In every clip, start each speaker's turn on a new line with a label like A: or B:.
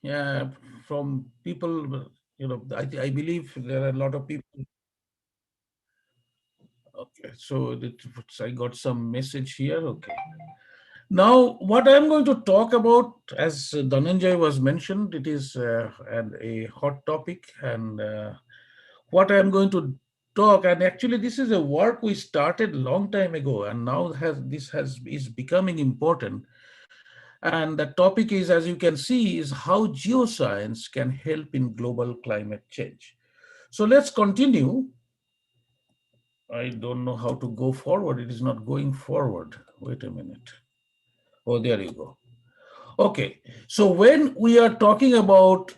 A: uh, from people, I believe there are a lot of people. Okay, so I got some message here. Okay. Now, what I'm going to talk about, as Dhananjay was mentioned, it is a hot topic, and what I'm going to talk, and actually, this is a work we started long time ago, and now has is becoming important. And the topic is, as you can see, is how geoscience can help in global climate change. So let's continue. I don't know how to go forward. It is not going forward. Wait a minute. Oh, there you go. Okay, so when we are talking about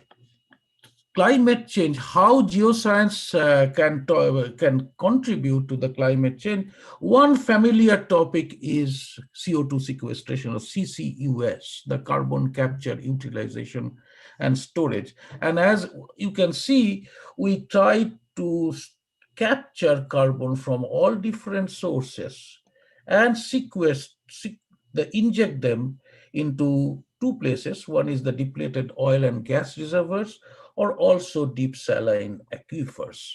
A: climate change, how geoscience can contribute to the climate change, one familiar topic is CO2 sequestration, or CCUS, the carbon capture, utilization, and storage. And as you can see, we try to capture carbon from all different sources and inject them into two places. One is the depleted oil and gas reservoirs, or also deep saline aquifers.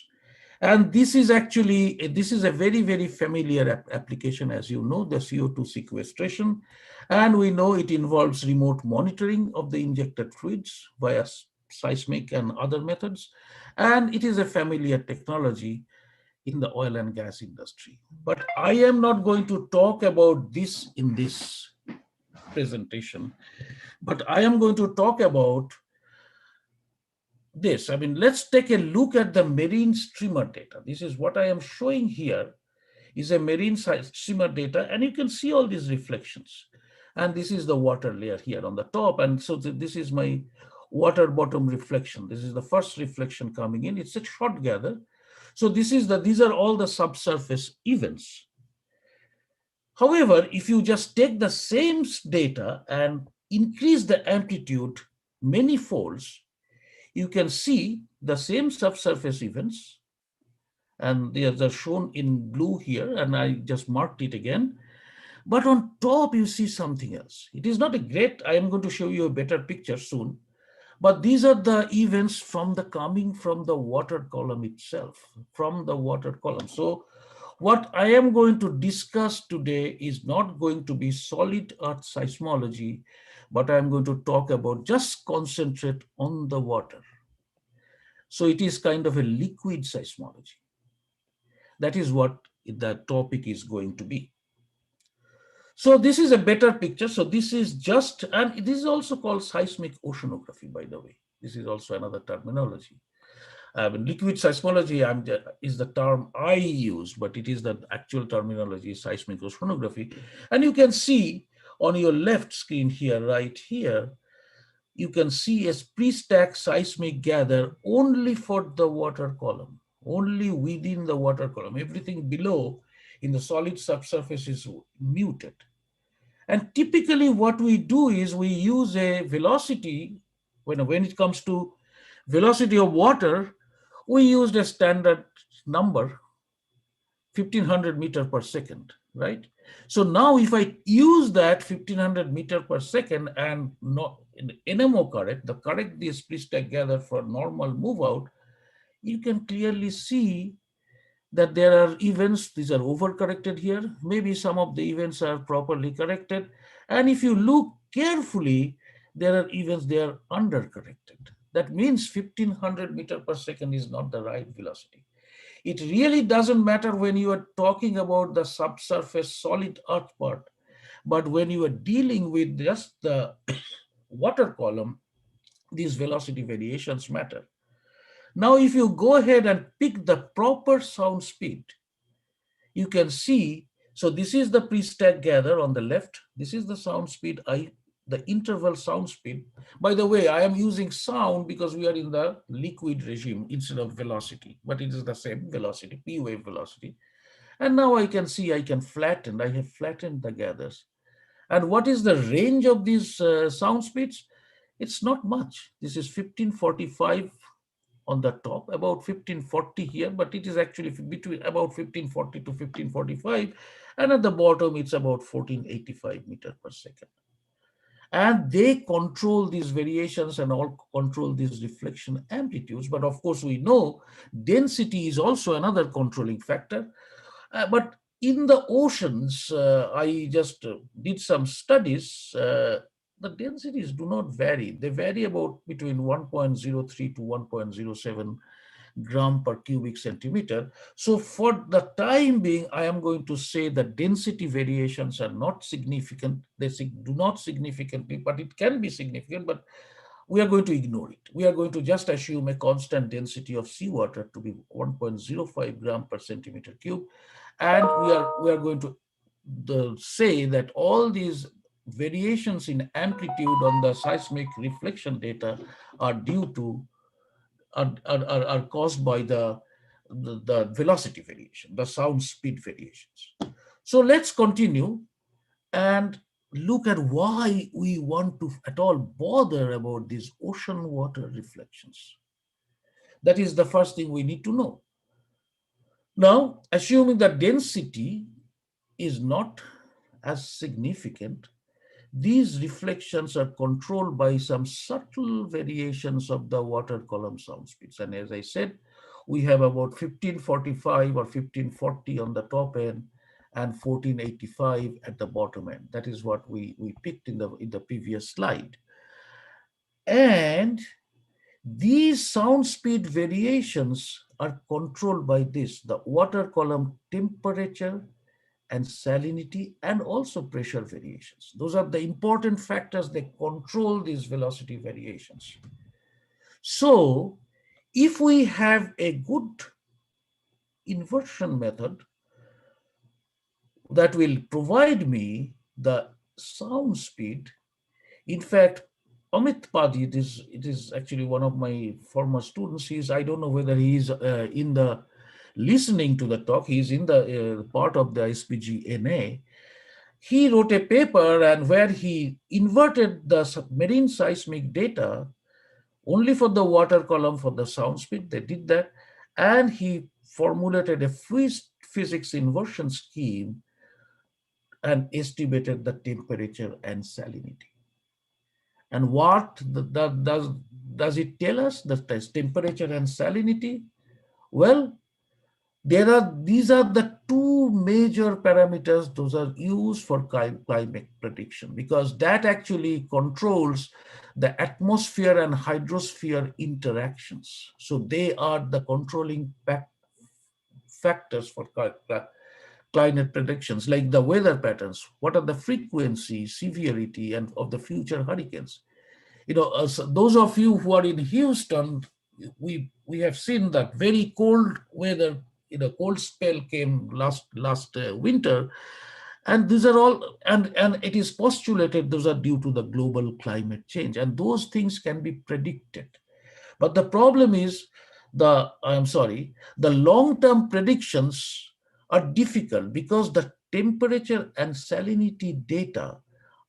A: And this is a very, very familiar application, as you know, the CO2 sequestration. And we know it involves remote monitoring of the injected fluids via seismic and other methods. And it is a familiar technology in the oil and gas industry. But I am not going to talk about this in this presentation, but I am going to talk about this. I mean, let's take a look at the marine streamer data. This is what I am showing here is a marine streamer data, and you can see all these reflections. And this is the water layer here on the top. And so this is my water bottom reflection. This is the first reflection coming in. It's a short gather. So these are all the subsurface events. However, if you just take the same data and increase the amplitude many folds, you can see the same subsurface events, and they are shown in blue here, and I just marked it again. But on top, you see something else. It is not a great, I am going to show you a better picture soon, but these are the events coming from the water column itself, from the water column. So what I am going to discuss today is not going to be solid earth seismology, but I'm going to talk about just concentrate on the water. So it is kind of a liquid seismology. That is what the topic is going to be. So this is a better picture. So this is just, and this is also called seismic oceanography, by the way. This is also another terminology. Liquid seismology is the term I use, but it is the actual terminology, seismic oceanography. And you can see on your left screen here, right here, you can see a pre-stack seismic gather only for the water column, only within the water column. Everything below in the solid subsurface is muted. And typically what we do is we use a velocity, when it comes to velocity of water, we used a standard number, 1500 meter per second, right? So now if I use that 1500 meter per second and not in NMO correct, the correct this split stack gather for normal move out, you can clearly see that there are events, these are overcorrected here. Maybe some of the events are properly corrected. And if you look carefully, there are events they are undercorrected. That means 1500 meter per second is not the right velocity. It really doesn't matter when you are talking about the subsurface solid earth part, but when you are dealing with just the water column, these velocity variations matter. Now, if you go ahead and pick the proper sound speed, you can see, so this is the pre-stack gather on the left. This is the sound speed, the interval sound speed. By the way, I am using sound because we are in the liquid regime instead of velocity, but it is the same velocity, P wave velocity. And now I can see I have flattened the gathers. And what is the range of these sound speeds? It's not much. This is 1545 on the top, about 1540 here, but it is actually between about 1540 to 1545. And at the bottom, it's about 1485 meter per second. And they control these variations and all control these reflection amplitudes. But of course, we know density is also another controlling factor. But in the oceans, I just did some studies. The densities do not vary. They vary about between 1.03 to 1.07 gram per cubic centimeter. So for the time being, I am going to say that density variations are not significant. They do not significantly, but it can be significant, but we are going to ignore it. We are going to just assume a constant density of seawater to be 1.05 gram per centimeter cube. And we are going to say that all these variations in amplitude on the seismic reflection data are due to are caused by the velocity variation, the sound speed variations. So let's continue and look at why we want to at all bother about these ocean water reflections. That is the first thing we need to know. Now, assuming that density is not as significant, these reflections are controlled by some subtle variations of the water column sound speeds. And as I said, we have about 1545 or 1540 on the top end and 1485 at the bottom end. That is what we picked in the previous slide. And these sound speed variations are controlled by this, the water column temperature and salinity, and also pressure variations. Those are the important factors that control these velocity variations. So if we have a good inversion method that will provide me the sound speed, in fact, Amit Padi, it is actually one of my former students. I don't know whether he is in the listening to the talk. He is in the part of the SPG-NA. He wrote a paper and where he inverted the marine seismic data only for the water column for the sound speed. They did that. And he formulated a physics inversion scheme and estimated the temperature and salinity. And what does it tell us? The temperature and salinity? Well, these are the two major parameters. Those are used for climate prediction because that actually controls the atmosphere and hydrosphere interactions. So they are the controlling factors for climate predictions, like the weather patterns. What are the frequency, severity, and of the future hurricanes? So those of you who are in Houston, we have seen that very cold weather. Cold spell came last winter, and these are all and it is postulated those are due to the global climate change, and those things can be predicted. But the problem is the long-term predictions are difficult because the temperature and salinity data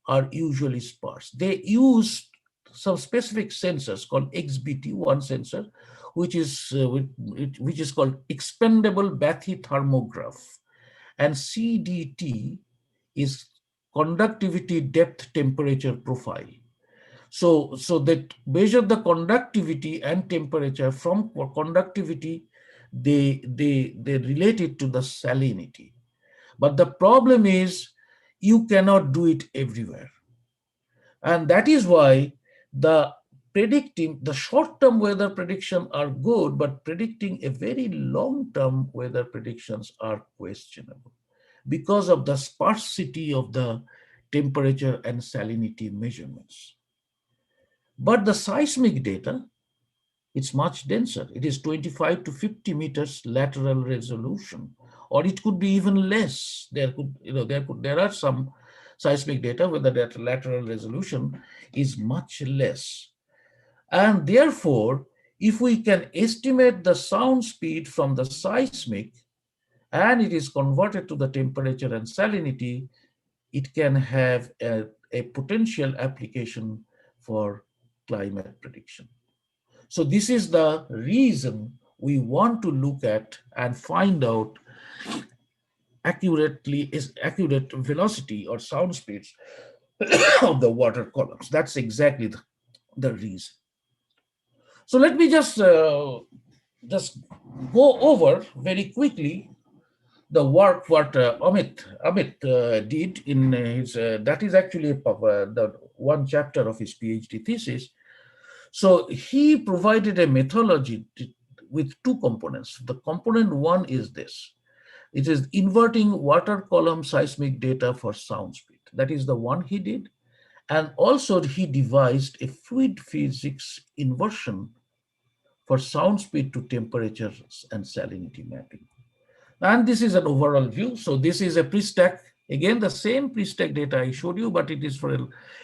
A: are usually sparse. They use some specific sensors called XBT1 sensor, which is called expendable bathythermograph, and CDT is conductivity depth temperature profile. So that measure the conductivity and temperature. From conductivity, they relate it to the salinity. But the problem is you cannot do it everywhere. And that is why the short-term weather prediction are good, but predicting a very long-term weather predictions are questionable because of the sparsity of the temperature and salinity measurements. But the seismic data, it's much denser. It is 25 to 50 meters lateral resolution, or it could be even less. There are some seismic data where the lateral resolution is much less. And therefore, if we can estimate the sound speed from the seismic and it is converted to the temperature and salinity, it can have a potential application for climate prediction. So this is the reason we want to look at and find out accurate velocity or sound speeds of the water columns. That's exactly the reason. So let me just go over very quickly the work what Amit did in his that is actually the one chapter of his PhD thesis. So he provided a methodology with two components. The component one is this. It is inverting water column seismic data for sound speed. That is the one he did. And also he devised a fluid physics inversion for sound speed to temperature and salinity mapping. And this is an overall view. So this is a pre-stack. Again, the same pre-stack data I showed you, but it is for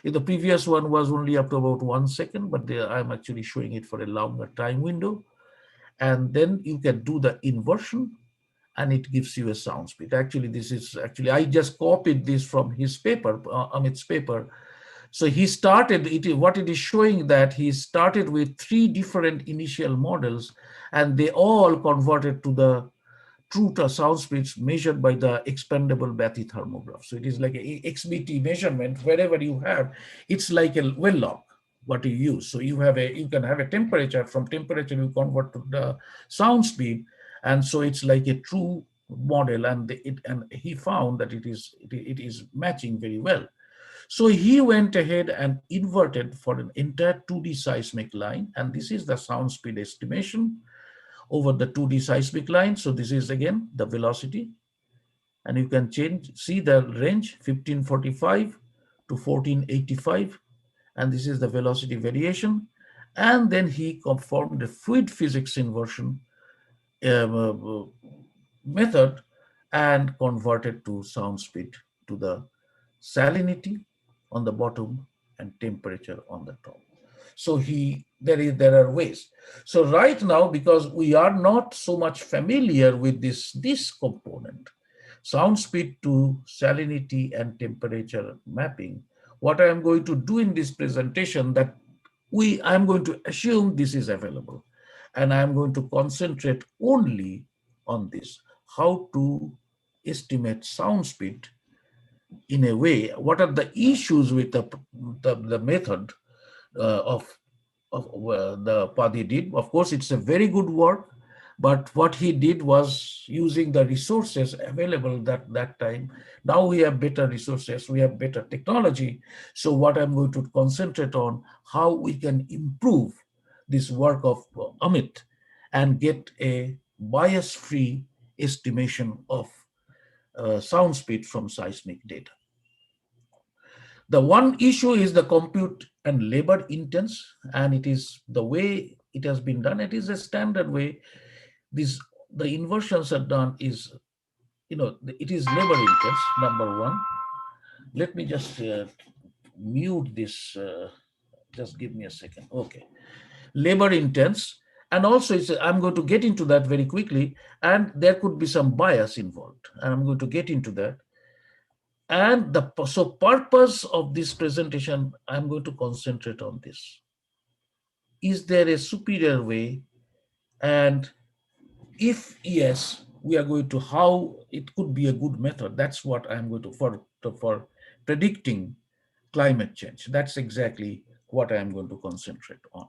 A: the previous one was only up to about 1 second, but I'm actually showing it for a longer time window. And then you can do the inversion and it gives you a sound speed. Actually, this is actually, I just copied this from his paper, Amit's paper. So he started, what it is showing that he started with 3 different initial models and they all converted to the true sound speeds measured by the expandable bathythermograph. So it is like a XBT measurement wherever you have, it's like a well log what you use. So you can have a temperature, from temperature you convert to the sound speed. And so it's like a true model, and he found that it is matching very well. So he went ahead and inverted for an entire 2D seismic line, and this is the sound speed estimation over the 2D seismic line. So this is again the velocity, and you can see the range 1545 to 1485, and this is the velocity variation. And then he performed a fluid physics inversion uh, method and converted to sound speed to the salinity on the bottom and temperature on the top. So there are ways. So right now, because we are not so much familiar with this component, sound speed to salinity and temperature mapping, what I am going to do in this presentation, that I'm going to assume this is available, and I'm going to concentrate only on this, how to estimate sound speed in a way. What are the issues with the method of the Padi did? Of course, it's a very good work, but what he did was using the resources available that time. Now we have better resources, we have better technology. So what I'm going to concentrate on, how we can improve this work of Amit and get a bias-free estimation of sound speed from seismic data. The one issue is the compute and labor intense, and it is the way it has been done. It is a standard way. The inversions are done is, it is labor intense, number one. Let me just mute this. Just give me a second. Okay. Labor intense. And also, I'm going to get into that very quickly. And there could be some bias involved. And I'm going to get into that. And so purpose of this presentation, I'm going to concentrate on this. Is there a superior way? And if yes, we are going to how it could be a good method. That's what I'm going to for predicting climate change. That's exactly what I am going to concentrate on.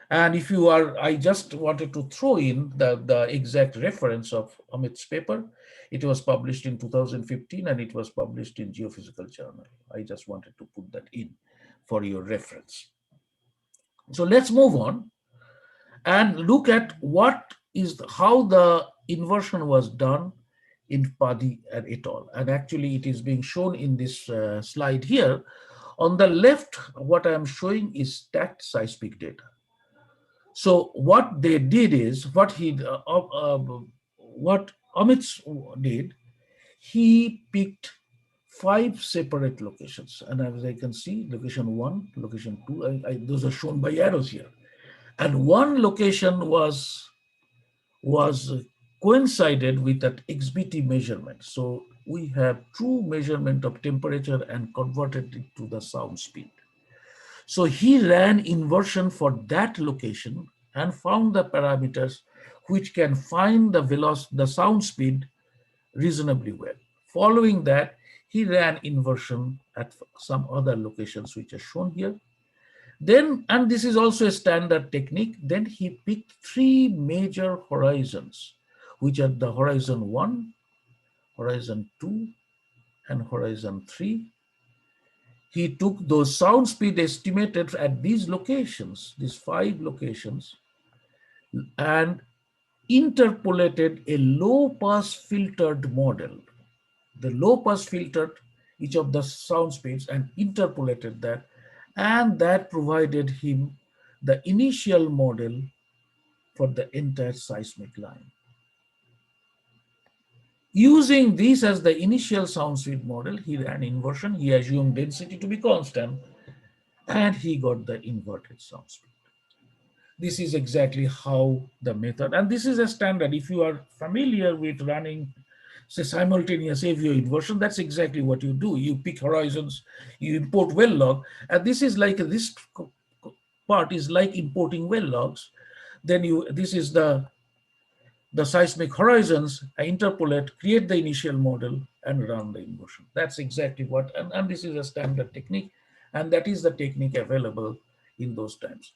A: And if you are, I just wanted to throw in the exact reference of Amit's paper. It was published in 2015 and it was published in Geophysical Journal. I just wanted to put that in for your reference. So let's move on and look at how the inversion was done in Padi and et al. And actually it is being shown in this slide here. On the left, what I am showing is stacked seismic data. So what they did is, what Amit did, he picked 5 separate locations. And as I can see, location 1, location 2, those are shown by arrows here. And one location was coincided with that XBT measurement. So we have true measurement of temperature and converted it to the sound speed. So he ran inversion for that location and found the parameters which can find the sound speed reasonably well. Following that, he ran inversion at some other locations which are shown here. Then, and this is also a standard technique, then he picked three major horizons, which are the horizon 1, horizon 2, and horizon 3. He took those sound speed estimated at these locations, these 5 locations, and interpolated a low pass filtered model. The low pass filtered each of the sound speeds and interpolated that, and that provided him the initial model for the entire seismic line. Using this as the initial sound speed model, he ran inversion, he assumed density to be constant, and he got the inverted sound speed. This is exactly how the method, and this is a standard. If you are familiar with running, say, simultaneous AVO inversion, that's exactly what you do. You pick horizons, you import well log, and this is like this part is like importing well logs. Then this is the seismic horizons, I interpolate, create the initial model, and run the inversion. That's exactly what, and this is a standard technique, and that is the technique available in those times.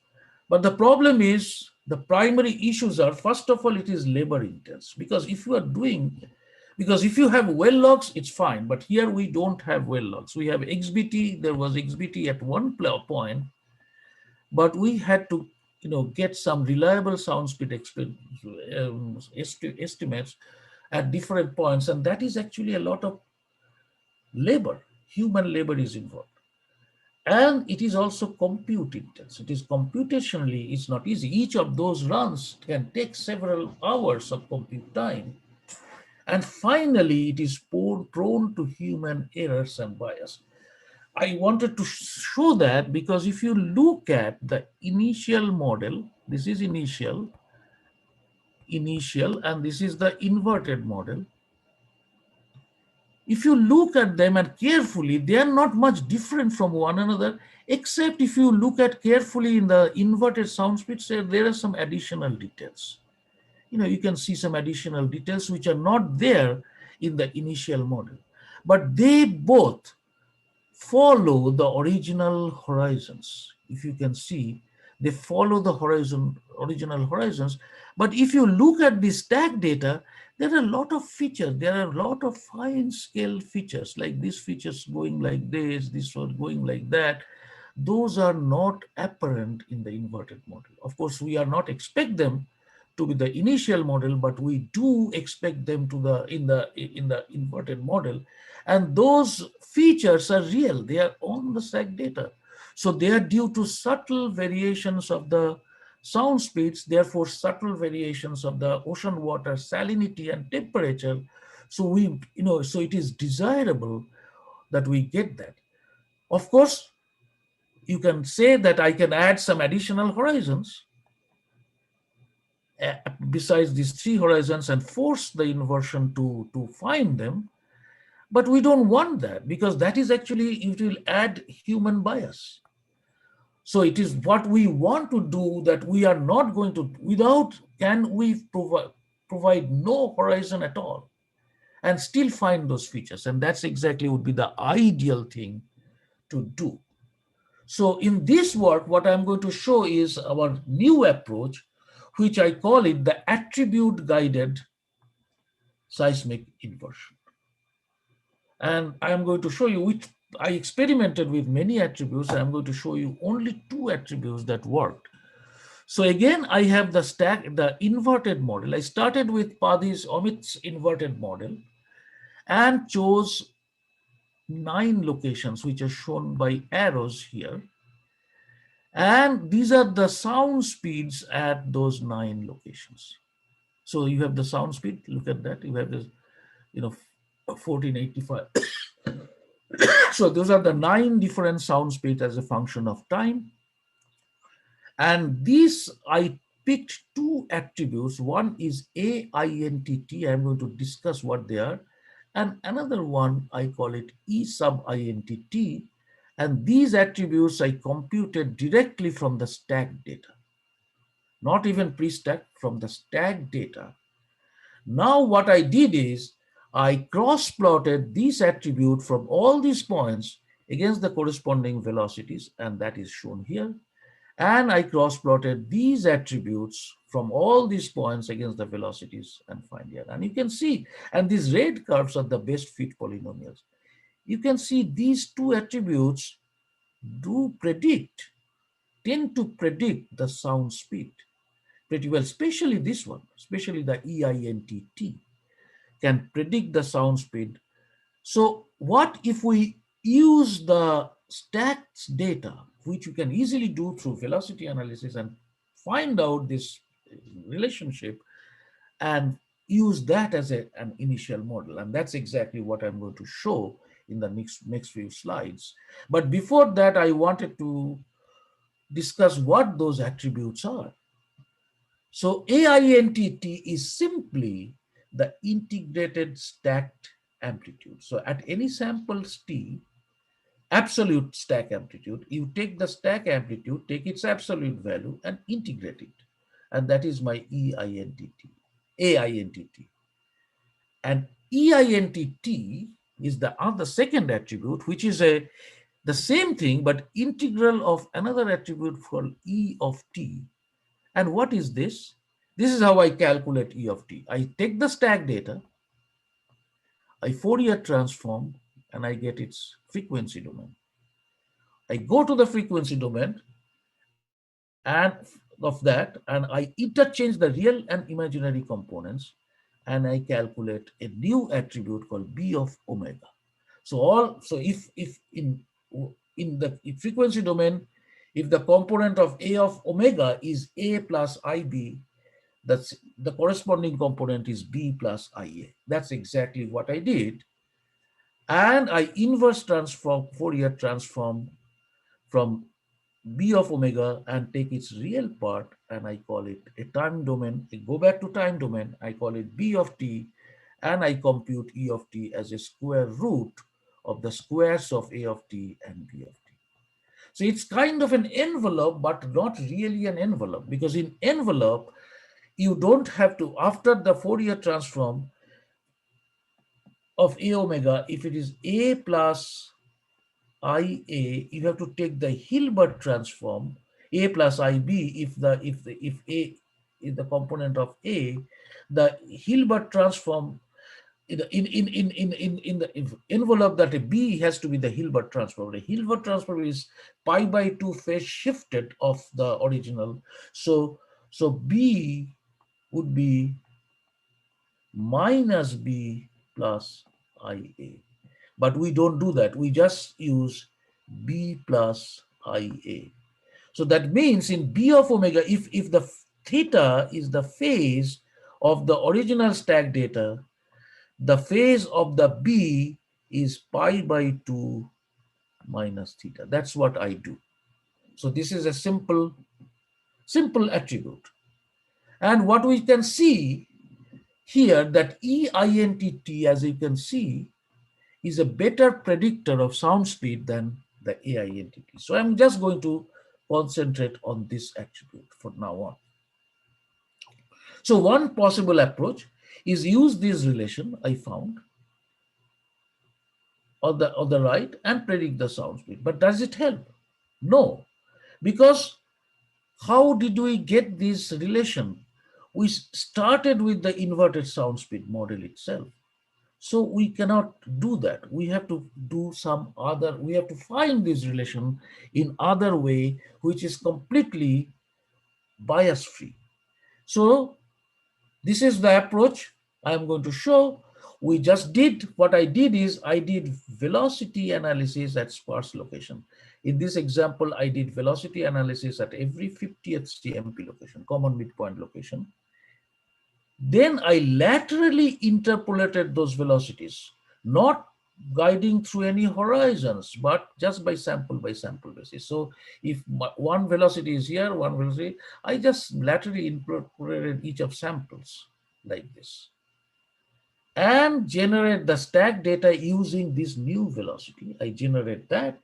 A: But the problem is, the primary issues are, first of all, it is labor intense, because if you are doing, because if you have well logs, it's fine, but here we don't have well logs. We have XBT, there was XBT at one point, but we had to get some reliable sound speed estimates at different points, and that is actually a lot of labor. Human labor is involved, and it is also compute intense. It is computationally, it's not easy. Each of those runs can take several hours of compute time, and finally it is prone to human errors and bias. I wanted to show that because if you look at the initial model, this is initial, and this is the inverted model. If you look at them and carefully, they are not much different from one another, except if you look at carefully in the inverted sound speeds, there are some additional details. You can see some additional details which are not there in the initial model, but they both follow the original horizons. If you can see, they follow the original horizons. But if you look at the stack data, there are a lot of features. There are a lot of fine scale features, like these features going like this one going like that. Those are not apparent in the inverted model. Of course, we are not expect them to be the initial model, but we do expect them to in the inverted model, and those features are real. They are on the stack data, so they are due to subtle variations of the sound speeds, therefore subtle variations of the ocean water salinity and temperature. So so it is desirable that we get that. Of course, you can say that I can add some additional horizons besides these 3 horizons and force the inversion to find them. But we don't want that, because that is actually, it will add human bias. So it is what we want to do, that we are not going to, can we provide no horizon at all and still find those features? And that's exactly would be the ideal thing to do. So in this work, what I'm going to show is our new approach, which I call it the attribute guided seismic inversion. And I'm going to show you which I experimented with many attributes. I'm going to show you only 2 attributes that worked. So again, I have the inverted model. I started with Amit's inverted model and chose 9 locations, which are shown by arrows here. And these are the sound speeds at those 9 locations. So you have the sound speed, look at that. You have this, 1485. So those are the 9 different sound speeds as a function of time. And these, I picked 2 attributes. One is AINTT. I'm going to discuss what they are. And another one, I call it E sub INTT. And these attributes I computed directly from the stack data. Not even pre-stack, from the stack data. Now what I did is, I cross-plotted these attribute from all these points against the corresponding velocities, and that is shown here. And I cross-plotted these attributes from all these points against the velocities and find here. And you can see, and these red curves are the best fit polynomials. You can see these two attributes do predict, tend to predict the sound speed pretty well, especially this one, especially the EINTT can predict the sound speed. So what if we use the stats data, which you can easily do through velocity analysis and find out this relationship and use that as an initial model. And that's exactly what I'm going to show in the next few slides. But before that, I wanted to discuss what those attributes are. So AINTT is simply the integrated stacked amplitude. So at any samples t, absolute stack amplitude, you take the stack amplitude, take its absolute value and integrate it. And that is my AINTT. And EINTT is the other second attribute, which is the same thing, but integral of another attribute called E of t. And what is this? This is how I calculate E of t. I take the stack data, I Fourier transform, and I get its frequency domain. I go to the frequency domain and of that, and I interchange the real and imaginary components, and I calculate a new attribute called B of omega. So if in the frequency domain, if the component of A of omega is A plus IB, that's the corresponding component is B plus IA. That's exactly what I did. And I inverse transform, Fourier transform from B of omega and take its real part and I call it a time domain. I go back to time domain, I call it B of t, and I compute E of t as a square root of the squares of A of t and B of t. So it's kind of an envelope, but not really an envelope, because in envelope, you don't have to, after the Fourier transform of A omega, if it is A plus IA, you have to take the Hilbert transform, A plus IB, if the component of A, the Hilbert transform in the envelope that a B has to be the Hilbert transform. The Hilbert transform is pi by 2 phase shifted of the original. So B would be minus B plus IA. But we don't do that. We just use B plus IA. So that means in B of omega, if the theta is the phase of the original stack data, the phase of the B is pi by 2 minus theta. That's what I do. So this is a simple attribute. And what we can see here, that EINTT, as you can see, is a better predictor of sound speed than the AINTT. So I'm just going to concentrate on this attribute from now on. So one possible approach is use this relation I found on the right and predict the sound speed. But does it help? No, because how did we get this relation? We started with the inverted sound speed model itself. So we cannot do that. We have to do some other, we have to find this relation in other way, which is completely bias free. So this is the approach I am going to show. We just did, what I did is I did velocity analysis at sparse location. In this example, I did velocity analysis at every 50th CMP location, common midpoint location. Then I laterally interpolated those velocities, not guiding through any horizons, but just by sample basis. So if one velocity is here, one velocity, I just laterally interpolated each of samples like this and generate the stack data using this new velocity. I generate that,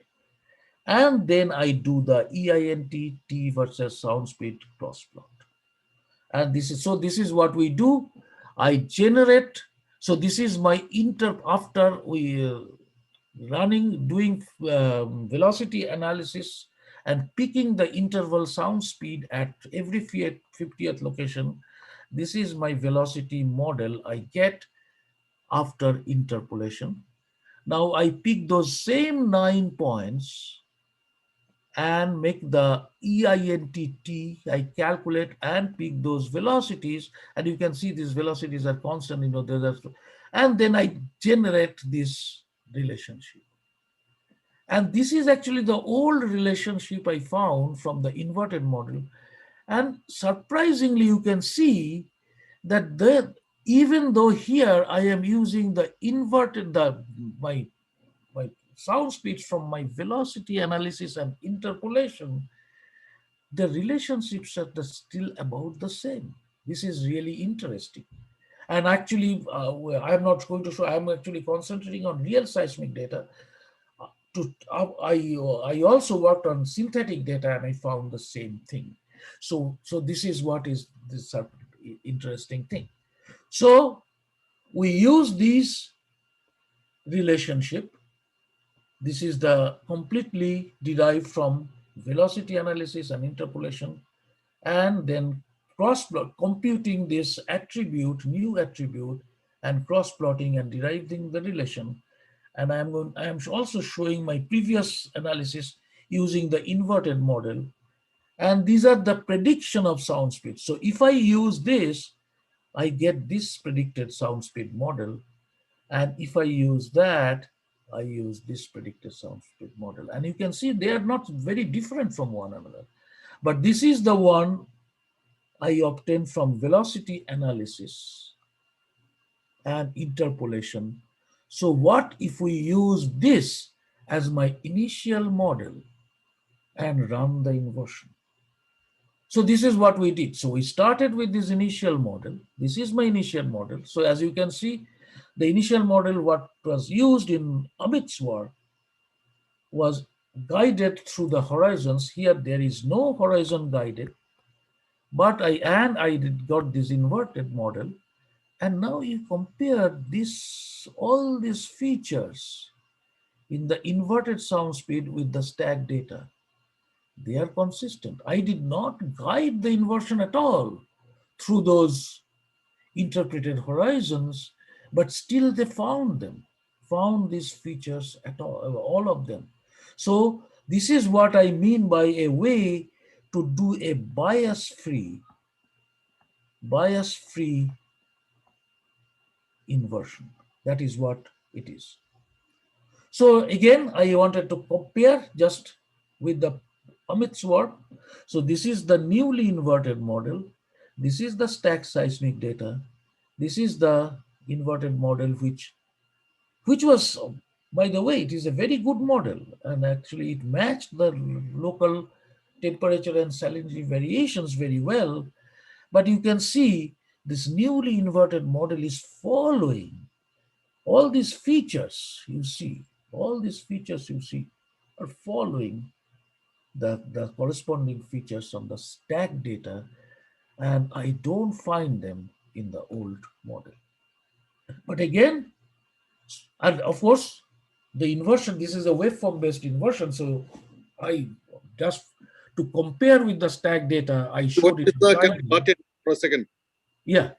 A: and then I do the EINTT versus sound speed cross plot. And this is what we do. I generate So this is my after we doing velocity analysis and picking the interval sound speed at every 50th location. This is my velocity model I get after interpolation. Now I pick those same 9 points and make the EINTT. I calculate and pick those velocities, and you can see these velocities are constant, and then I generate this relationship. And this is actually the old relationship I found from the inverted model. And surprisingly, you can see that even though here I am using the inverted, my sound speeds from my velocity analysis and interpolation, the relationships are still about the same. This is really interesting. And actually, I'm not going to show, I'm actually concentrating on real seismic data. I also worked on synthetic data and I found the same thing. So this is what is this interesting thing. So we use these relationship. This is the completely derived from velocity analysis and interpolation, and then cross plot computing this attribute, new attribute, and cross plotting and deriving the relation. And I am also showing my previous analysis using the inverted model. And these are the prediction of sound speed. So if I use this, I get this predicted sound speed model. And if I use that, I use this predicted sound speed model. And you can see they are not very different from one another. But this is the one I obtained from velocity analysis and interpolation. So what if we use this as my initial model and run the inversion? So this is what we did. So we started with this initial model. This is my initial model. So as you can see, the initial model, what was used in Amit's work, was guided through the horizons. Here there is no horizon guided, but I got this inverted model. And now you compare all these features in the inverted sound speed with the stack data. They are consistent. I did not guide the inversion at all through those interpreted horizons, but still they found these features at all of them. So this is what I mean by a way to do a bias-free inversion. That is what it is. So again, I wanted to compare just with the Amit's work. So this is the newly inverted model. This is the stack seismic data. This is the inverted model, which was, by the way, it is a very good model, and actually it matched the local temperature and salinity variations very well. But you can see this newly inverted model is following all these features you see, all these features you see are following the corresponding features on the stack data, and I don't find them in the old model. But again, and of course, the inversion, this is a waveform based inversion. So I just to compare with the stack data, I
B: What
A: showed it
B: is the kind of
A: blindly.
B: Martin for a second?
A: Yeah,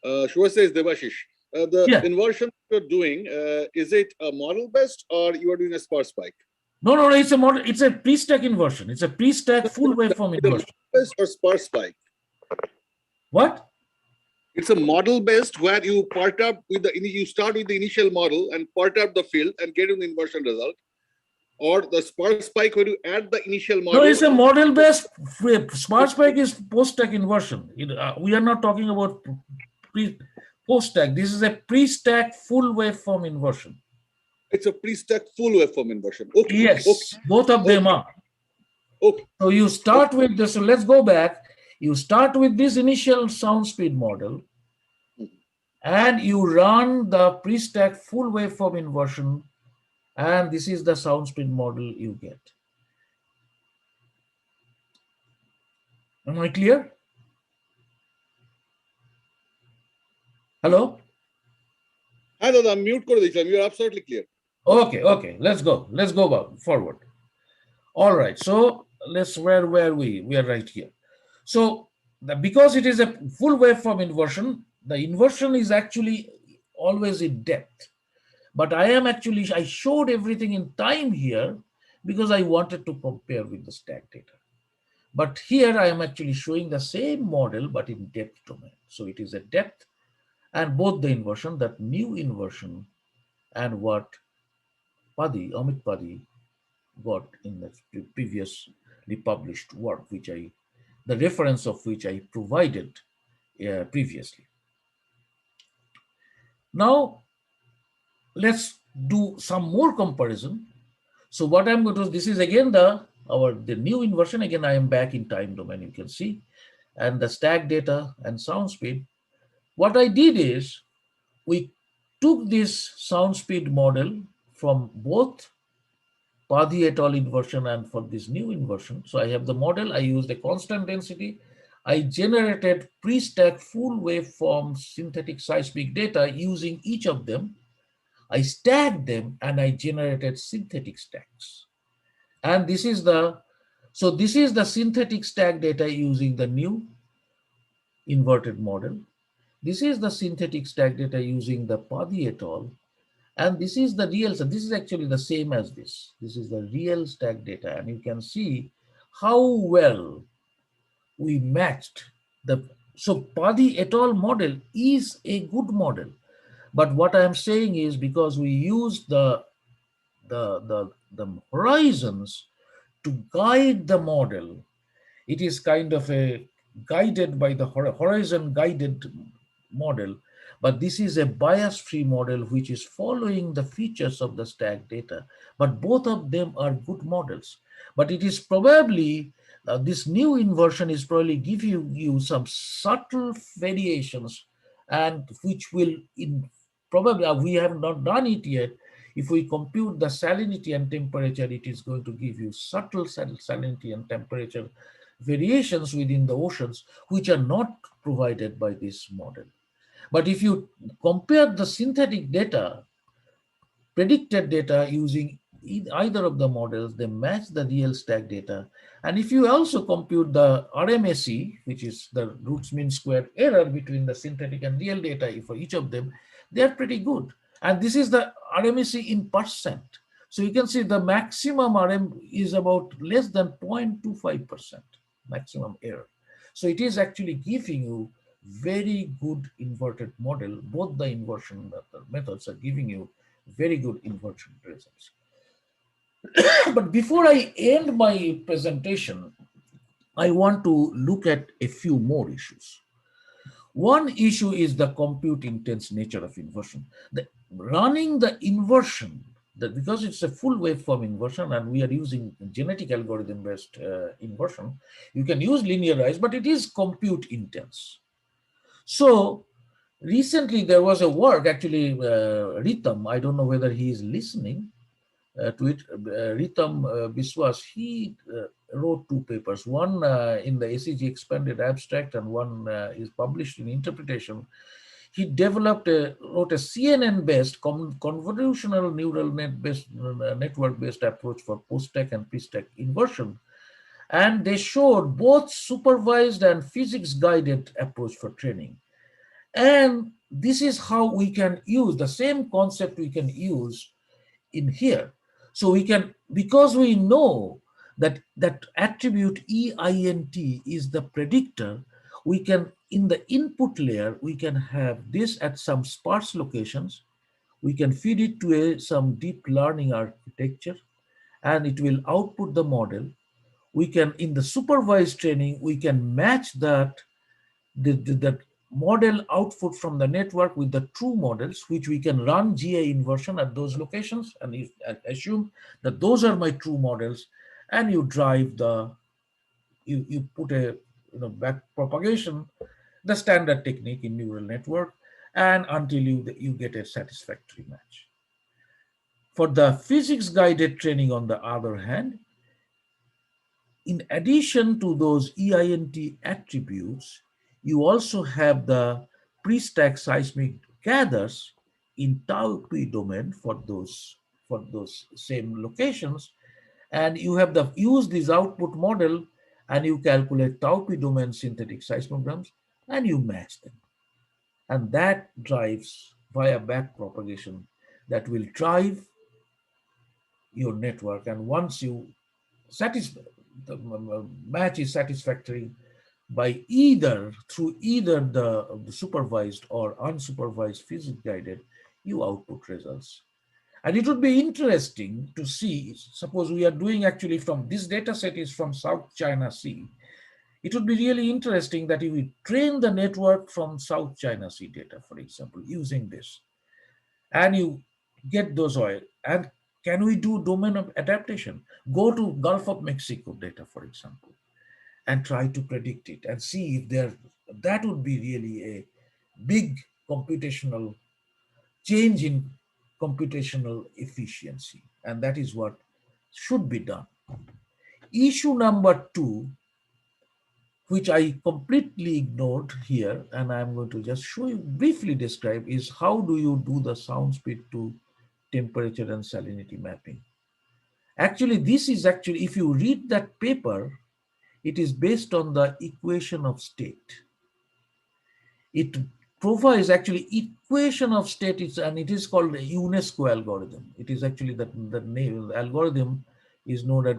B: Shiva says Devashish. The
A: yeah.
B: inversion you're doing, is it a model based or you are doing a sparse spike?
A: No. It's a model. It's a pre-stack inversion. It's a pre-stack full waveform
B: Is it a model
A: inversion.
B: based or sparse spike?
A: What?
B: It's a model based where you part up with you start with the initial model and part up the field and get an inversion result, or the sparse spike where you add the initial
A: No,
B: model.
A: it's a model-based. Smart spike is post-stack inversion. We are not talking about post-stack. This is a pre-stack full waveform inversion.
B: It's a pre-stack full waveform inversion. Okay,
A: Yes, both of them
B: okay,
A: are.
B: okay,
A: So you
B: okay.
A: start with this. So let's go back. You start with this initial sound speed model, and you run the pre-stack full waveform inversion, and this is the sound speed model you get. Am I clear? Hello?
B: হ্যাঁ দাদা আমি mute করে দিয়েছিলাম, you are absolutely clear.
A: Okay, okay, let's go forward. All right, so let's where were we? We are right here. So because it is a full waveform inversion, the inversion is actually always in depth. But I showed everything in time here because I wanted to compare with the stack data. But here I am actually showing the same model but in depth domain. So it is a depth and both the inversion, that new inversion, and what Amit Padi got in the previously published work, the reference of which I provided previously. Now, let's do some more comparison. So what I'm going to, this is again the new inversion. Again, I am back in time domain, you can see, and the stack data and sound speed. What I did is we took this sound speed model from both Padi et al. Inversion and for this new inversion. So I have the model, I used a constant density. I generated pre-stack full waveform synthetic seismic data using each of them. I stacked them and I generated synthetic stacks. And this is the synthetic stack data using the new inverted model. This is the synthetic stack data using the Padi et al. And this is the real, so this is actually the same as this. This is the real stack data. And you can see how well we matched so Padi et al. Model is a good model. But what I am saying is because we use the horizons to guide the model, it is kind of a guided by the horizon guided model, but this is a bias-free model which is following the features of the stack data. But both of them are good models. But it is probably, this new inversion is probably give you some subtle variations, and which will, probably, we have not done it yet. If we compute the salinity and temperature, it is going to give you subtle salinity and temperature variations within the oceans, which are not provided by this model. But if you compare the synthetic data, predicted data using either of the models, they match the real stack data. And if you also compute the RMSE, which is the roots mean square error between the synthetic and real data for each of them, they are pretty good. And this is the RMSE in percent. So you can see the maximum RM is about less than 0.25% maximum error. So it is actually giving you very good inverted model. Both the inversion methods are giving you very good inversion results. But before I end my presentation, I want to look at a few more issues. One issue is the compute intense nature of inversion. Running the inversion, because it's a full waveform inversion and we are using genetic algorithm based inversion, you can use linearized, but it is compute intense. So recently there was a work, actually, Ritam, I don't know whether he is listening to it, Ritam Biswas, he wrote two papers, one in the ACG expanded abstract and one is published in interpretation. He wrote a CNN-based convolutional neural network-based approach for post-stack and pre-stack inversion. And they showed both supervised and physics-guided approach for training. And this is how we can use the same concept we can use in here. So we can, because we know that that attribute EINT is the predictor, we can, in the input layer, we can have this at some sparse locations. We can feed it to some deep learning architecture, and it will output the model. We can, in the supervised training, we can match the model output from the network with the true models, which we can run GA inversion at those locations and assume that those are my true models, and you drive you put a back propagation, the standard technique in neural network, and until you get a satisfactory match. For the physics guided training, on the other hand, in addition to those EINT attributes, you also have the pre-stack seismic gathers in tau p domain for those same locations, and you have the use this output model, and you calculate tau p domain synthetic seismograms, and you match them, and that drives via back propagation that will drive your network. And once you satisfy the match is satisfactory by either through either the supervised or unsupervised physics guided, you output results. And it would be interesting to see, suppose we are doing actually from this data set is from South China Sea. It would be really interesting that if we train the network from South China Sea data, for example, using this, and you get those oil, and can we do domain of adaptation? Go to Gulf of Mexico data, for example, and try to predict it and see if there, that would be really a big computational change in computational efficiency, and that is what should be done. Issue number two, which I completely ignored here, and I'm going to just show you briefly describe, is how do you do the sound speed to temperature and salinity mapping. Actually, this is actually, if you read that paper, it is based on the equation of state. It provides actually equation of state, and it is called a UNESCO algorithm. It is actually the name the algorithm is known as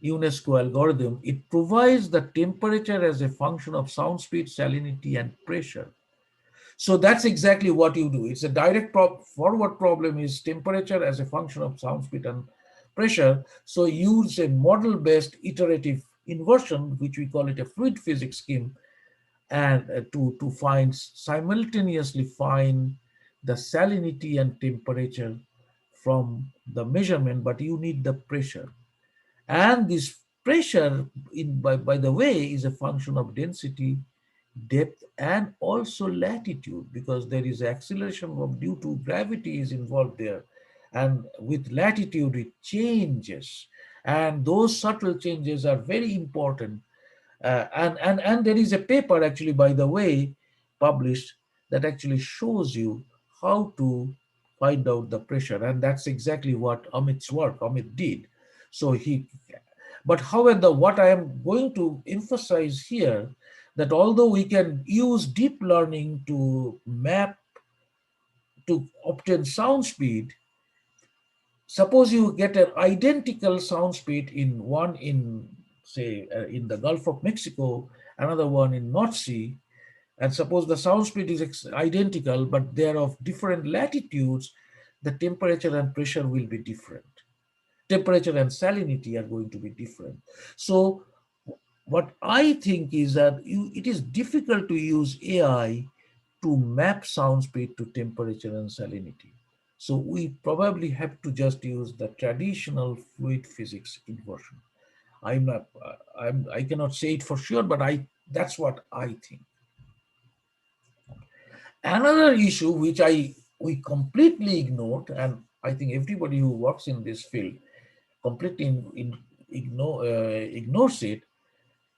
A: UNESCO algorithm. It provides the temperature as a function of sound speed, salinity, and pressure. So that's exactly what you do. It's a direct forward problem is temperature as a function of sound speed and pressure. So use a model-based iterative inversion, which we call it a fluid physics scheme, and to find simultaneously find the salinity and temperature from the measurement, but you need the pressure. And this pressure, by the way, is a function of density, depth, and also latitude, because there is acceleration of due to gravity is involved there. And with latitude, it changes. And those subtle changes are very important. And there is a paper actually, by the way, published that actually shows you how to find out the pressure. And that's exactly what Amit did. So but however, what I am going to emphasize here, that although we can use deep learning to map, to obtain sound speed, suppose you get an identical sound speed in one in, say, in the Gulf of Mexico, another one in North Sea, and suppose the sound speed is identical, but they are of different latitudes, the temperature and pressure will be different. Temperature and salinity are going to be different. So what I think is that it is difficult to use AI to map sound speed to temperature and salinity. So we probably have to just use the traditional fluid physics inversion. I'm not, I cannot say it for sure, but that's what I think. Another issue which we completely ignored, and I think everybody who works in this field completely ignores it,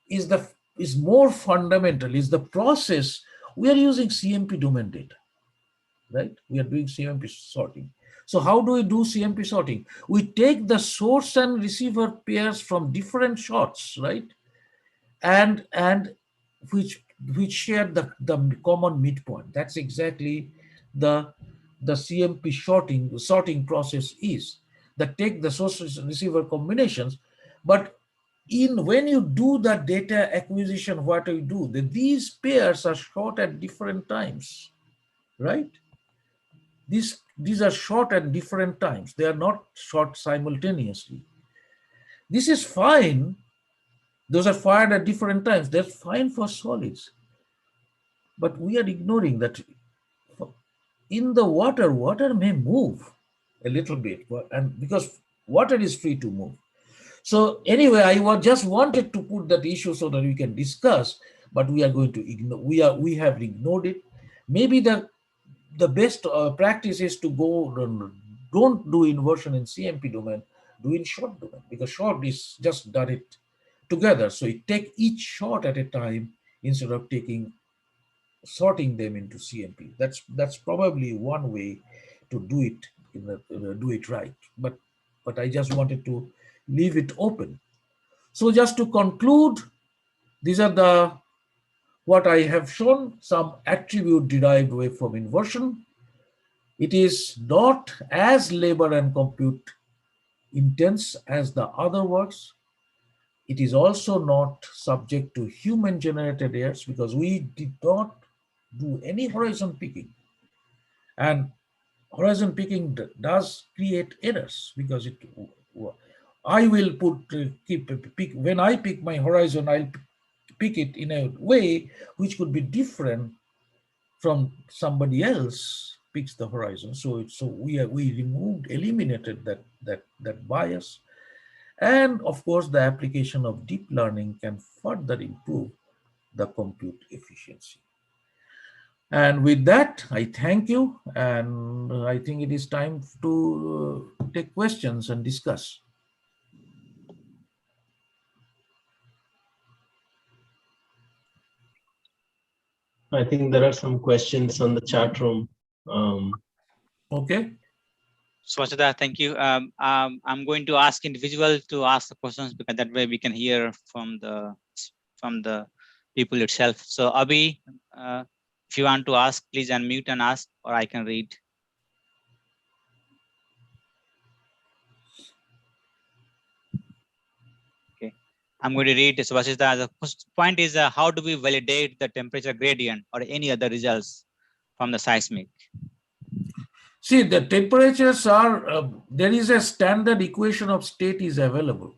A: is more fundamental, is the process. We are using CMP domain data, right? We are doing CMP sorting. So how do we do CMP sorting? We take the source and receiver pairs from different shots, right? And which share the common midpoint. That's exactly the CMP sorting process is. That take the source receiver combinations, but when you do the data acquisition, what you do, these pairs are shot at different times, right? These are shot at different times. They are not shot simultaneously. This is fine. Those are fired at different times. That's fine for solids. But we are ignoring that in the water may move a little bit, and because water is free to move. So anyway, just wanted to put that issue so that we can discuss, but we are going to ignore. We have ignored it. Maybe the best practice is to go, don't do inversion in CMP domain, do in short domain, because short is just done it together. So you take each shot at a time instead of taking sorting them into CMP. That's probably one way to do it do it right. But I just wanted to leave it open. So just to conclude, these are the what I have shown, some attribute derived waveform inversion. It is not as labor and compute intense as the other works. It is also not subject to human generated errors because we did not do any horizon picking. And horizon picking does create errors because I will keep pick when I pick my horizon, I'll pick it in a way which could be different from somebody else picks the horizon. So we eliminated that bias. And of course, the application of deep learning can further improve the compute efficiency. And with that, I thank you. And I think it is time to take questions and discuss.
C: I think there are some questions on the chat room.
A: Okay.
D: Swachita, thank you. I'm going to ask individual to ask the questions because that way we can hear from the people itself. So Abhi, if you want to ask, please unmute and ask, or I can read. Okay, I'm going to read. Swachita, the first point is how do we validate the temperature gradient or any other results from the seismic?
A: See, the temperatures are, there is a standard equation of state is available.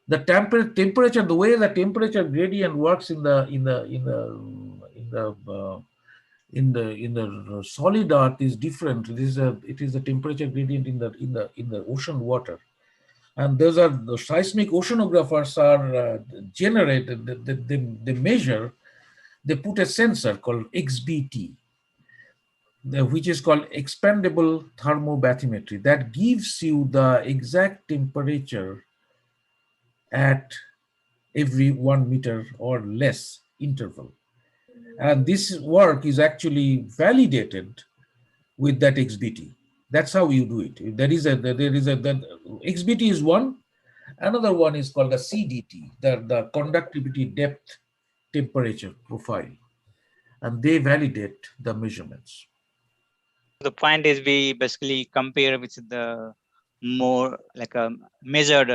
A: The temperature, the way the temperature gradient works in the solid earth is different. It is the temperature gradient in the ocean water, and those are the seismic oceanographers are generated. They measure. They put a sensor called XBT, which is called expandable thermobathymetry, that gives you the exact temperature at every 1 meter or less interval. And this work is actually validated with that XBT. That's how you do it. That XBT is one. Another one is called the CDT, the conductivity depth temperature profile, and they validate the measurements.
D: The point is we basically compare with the more like a measured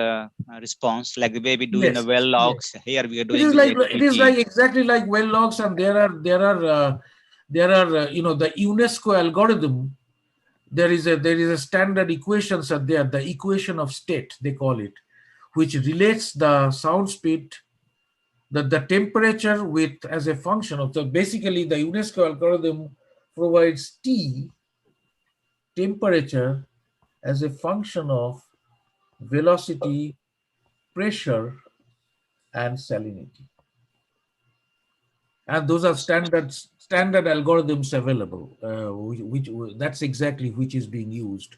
D: response, like the way we do in the
A: Yes,
D: well
A: yes.
D: logs. Here we are
A: It
D: doing
A: is
D: with
A: like it is
D: XBT.
A: like exactly like well logs, and there are the UNESCO algorithm. There is a standard equations are there. The equation of state they call it, which relates the sound speed, the temperature with as a function of basically the UNESCO algorithm provides T temperature as a function of velocity, pressure, and salinity. And those are standard algorithms available, which that's exactly which is being used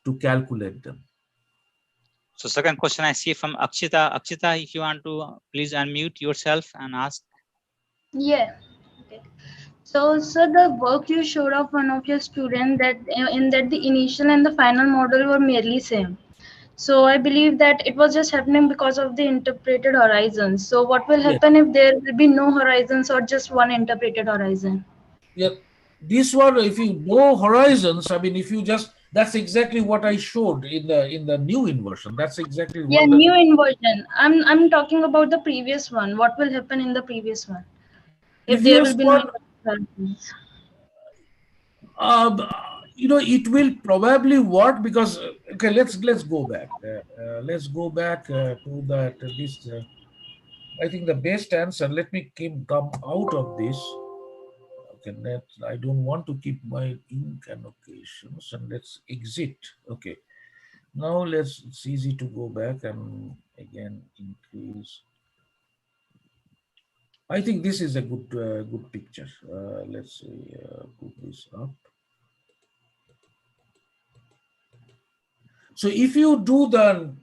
A: to calculate them.
D: So second question I see from Akshita. Akshita, if you want to please unmute yourself and ask.
E: Yeah. Okay. So, the work you showed of one of your students that in that the initial and the final model were merely same. So I believe that it was just happening because of the interpreted horizons. So what will
A: Yes.
E: happen if there will be no horizons or just one interpreted horizon?
A: Yeah. This one, if you know horizons, I mean, if you just that's exactly what I showed in the new inversion. That's exactly
E: Yeah,
A: what the
E: new inversion. I'm talking about the previous one. What will happen in the previous one if there will
A: previous
E: be no
A: one.
E: interpreted horizons?
A: Um, it will probably work because okay, let's go back. Let's go back to that. This I think the best answer. Let me come out of this. Okay, I don't want to keep my ink annotations, and let's exit. Okay, now it's easy to go back and again increase. I think this is a good picture. Let's see, put this up. So if you do the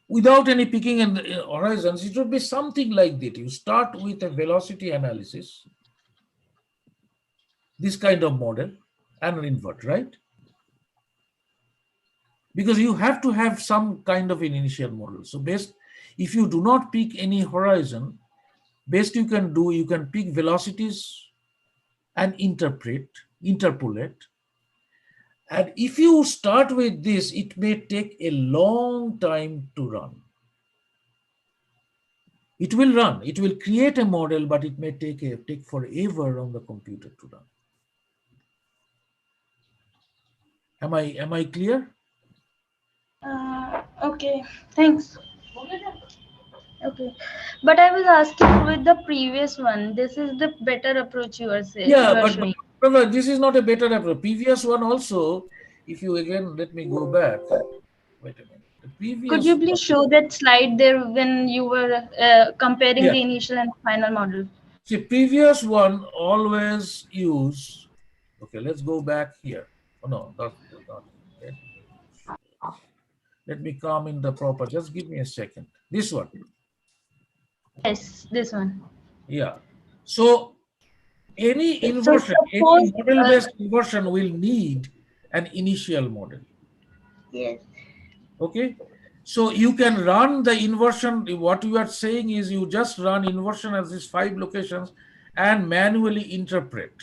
A: without any picking in the horizons, it would be something like that. You start with a velocity analysis, this kind of model and invert, right? Because you have to have some kind of an initial model. So best, if you do not pick any horizon, best you can do, you can pick velocities and interpolate. And if you start with this, it may take a long time to run. It will run, it will create a model, but it may take forever on the computer to run. Am I clear?
E: Okay, thanks. Okay, but I was asking with the previous one, this is the better approach
A: Yeah,
E: you are
A: but
E: showing.
A: brother, this is not a better approach. Previous one also, if you again let me go back. Wait a minute. The
E: Could
A: previous
E: you
A: one.
E: please show that slide there when you were comparing
A: Yeah.
E: the initial and final model?
A: See, previous one always use. Okay, let's go back here. Oh no, that's not. Okay. Let me come in the proper. Just give me a second. This one.
E: Yes, this one.
A: Yeah. So any
E: So
A: inversion, any
E: suppose,
A: model-based inversion will need an initial model.
E: yes.
A: Okay. So you can run the inversion. What you are saying is you just run inversion at these 5 locations and manually interpret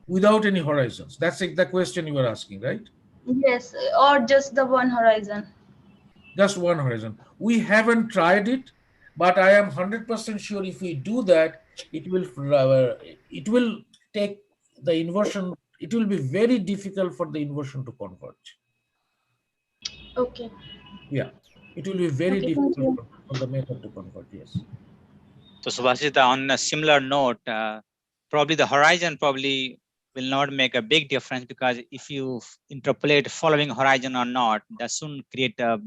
A: without any horizons. That's the question you were asking, right?
E: Yes, or just the one horizon.
A: Just one horizon. We haven't tried it, but I am 100% sure if we do that, it will take the inversion. It will be very difficult for the inversion to converge.
E: Okay.
A: Yeah, it will be very
E: Okay, thank
A: difficult
E: you.
A: for the method to converge. Yes.
D: So Subhashita, on a similar note, probably the horizon probably will not make a big difference, because if you interpolate following horizon or not, that shouldn't create a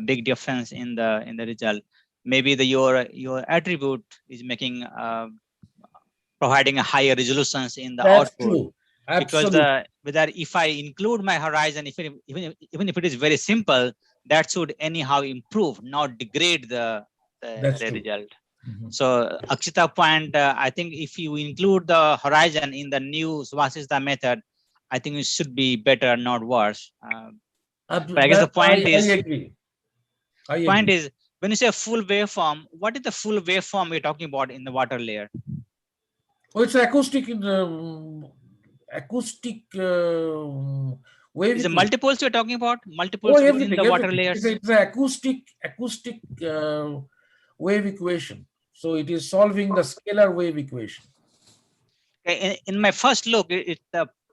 D: big difference in the result. Maybe your attribute is making providing a higher resolutions in the
A: That's
D: output.
A: true.
D: Because
A: Absolutely.
D: whether if I include my horizon, even if it is very simple, that should anyhow improve, not degrade
A: That's
D: the
A: true.
D: result.
A: Mhm.
D: So Akshita point, I think if you include the horizon in the new Svasista method, I think it should be better, not worse. But I guess the
A: I agree. I
D: point
A: agree.
D: is when you say full waveform, what is the full waveform we're talking about in the water layer?
A: Oh, it's acoustic wave
D: Is it
A: equation.
D: multiples you're talking about?
A: Oh,
D: Multiples within the
A: everything,
D: water
A: everything. It's
D: layers?
A: an acoustic wave equation. So it is solving the scalar wave equation.
D: In my first look,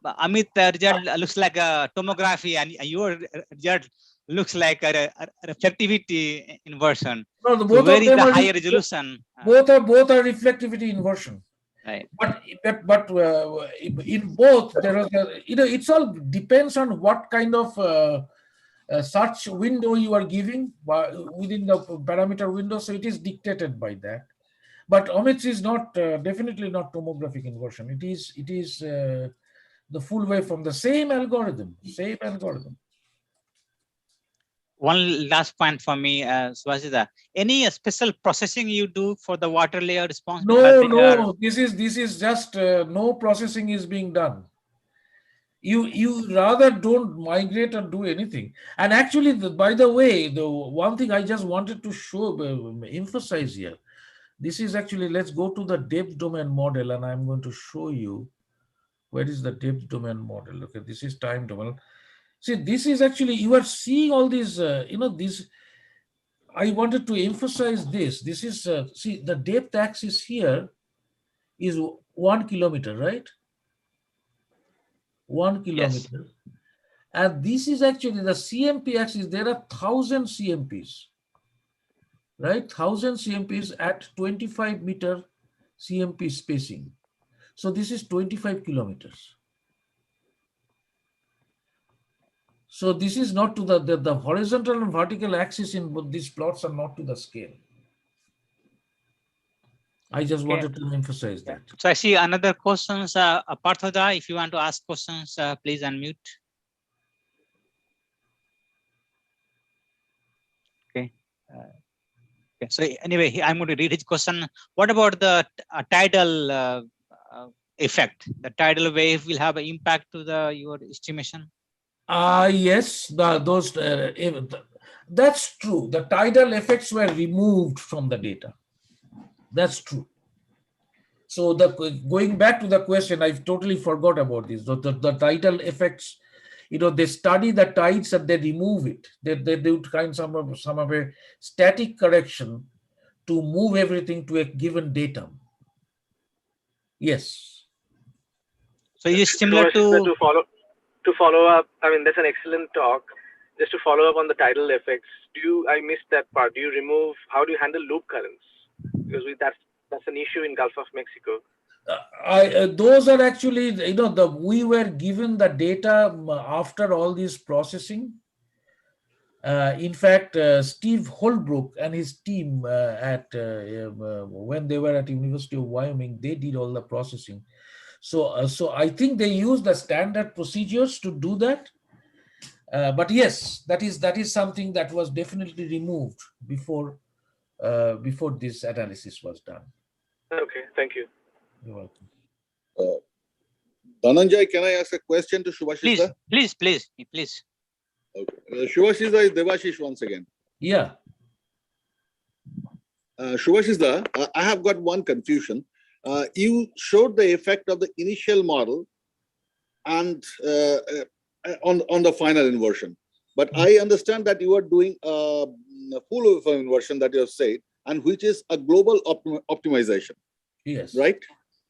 D: Amit result looks like a tomography, and your result looks like a reflectivity inversion.
A: No, the
D: So
A: both
D: where
A: of
D: is
A: them
D: the
A: are
D: higher resolution?
A: both are reflectivity inversion.
D: Right.
A: But in both there is it's all depends on what kind of search window you are giving within the parameter window. So it is dictated by that. But Omit's is not definitely not tomographic inversion. It is the full wave from the same algorithm. Same algorithm.
D: One last point for me, Swajita. Any special processing you do for the water layer response? Because
A: No,
D: they are
A: no. This is just no processing is being done. You rather don't migrate or do anything. And actually, by the way, the one thing I just wanted to show emphasize here. This is actually, let's go to the depth domain model, and I'm going to show you where is the depth domain model. Okay, this is time domain. See, this is actually, you are seeing all these, these. I wanted to emphasize this. This is, see, the depth axis here is 1 kilometer, right? 1
D: yes,
A: kilometer. And this is actually the CMP axis. There are 1,000 CMPs, right? 1,000 CMPs at 25-meter CMP spacing. So this is 25 kilometers. So this is not to the horizontal and vertical axis in both these plots are not to the scale. I just
D: okay.
A: wanted to emphasize that.
D: So I see another questions. Parthoda, if you want to ask questions, please unmute. Okay. Okay. So anyway, I'm going to read his question. What about the tidal effect? The tidal wave will have an impact to your estimation?
A: Yes, that's true. The tidal effects were removed from the data. That's true. So going back to the question, I've totally forgot about this. The tidal effects, they study the tides and they remove it. They do some of a static correction to move everything to a given datum. Yes.
D: So it is similar to
F: follow up. I mean, that's an excellent talk. Just to follow up on the tidal effects, I missed that part. How do you handle loop currents? Because that's an issue in Gulf of Mexico.
A: Those are actually, we were given the data after all this processing. In fact, Steve Holbrook and his team when they were at University of Wyoming, they did all the processing. So I think they used the standard procedures to do that. But yes, that is something that was definitely removed before this analysis was done.
F: Okay, thank you.
A: You're welcome.
B: Dhananjay, can I ask a question to Shubhashis?
D: Please.
B: Okay. Shubhashis is Devashish once again.
A: Yeah.
B: Shubhashis, I have got one confusion. You showed the effect of the initial model and on the final inversion. But I understand that you are doing a full inversion that you have said, and which is a global optimization.
A: Yes.
B: Right?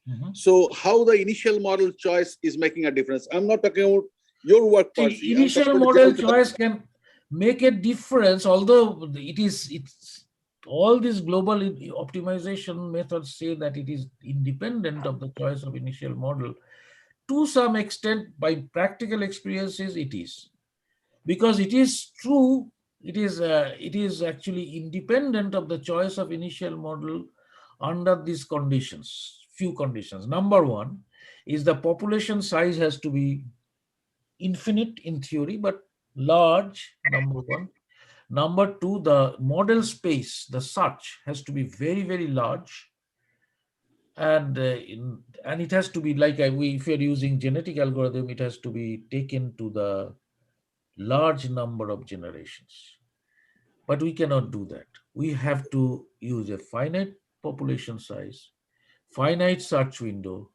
A: Mm-hmm.
B: So how the initial model choice is making a difference? I'm not talking about your work per se.
A: Initial model choice can make a difference, although it's all these global optimization methods say that it is independent of the choice of initial model. To some extent, by practical experiences, it is. Because it is true, it is actually independent of the choice of initial model under these conditions. Few conditions. Number one is the population size has to be infinite in theory, but large, number one. Number two, the model space, the search has to be very, very large. And it has to be like if you're using genetic algorithm, it has to be taken to the large number of generations. But we cannot do that. We have to use a finite population size, finite search window,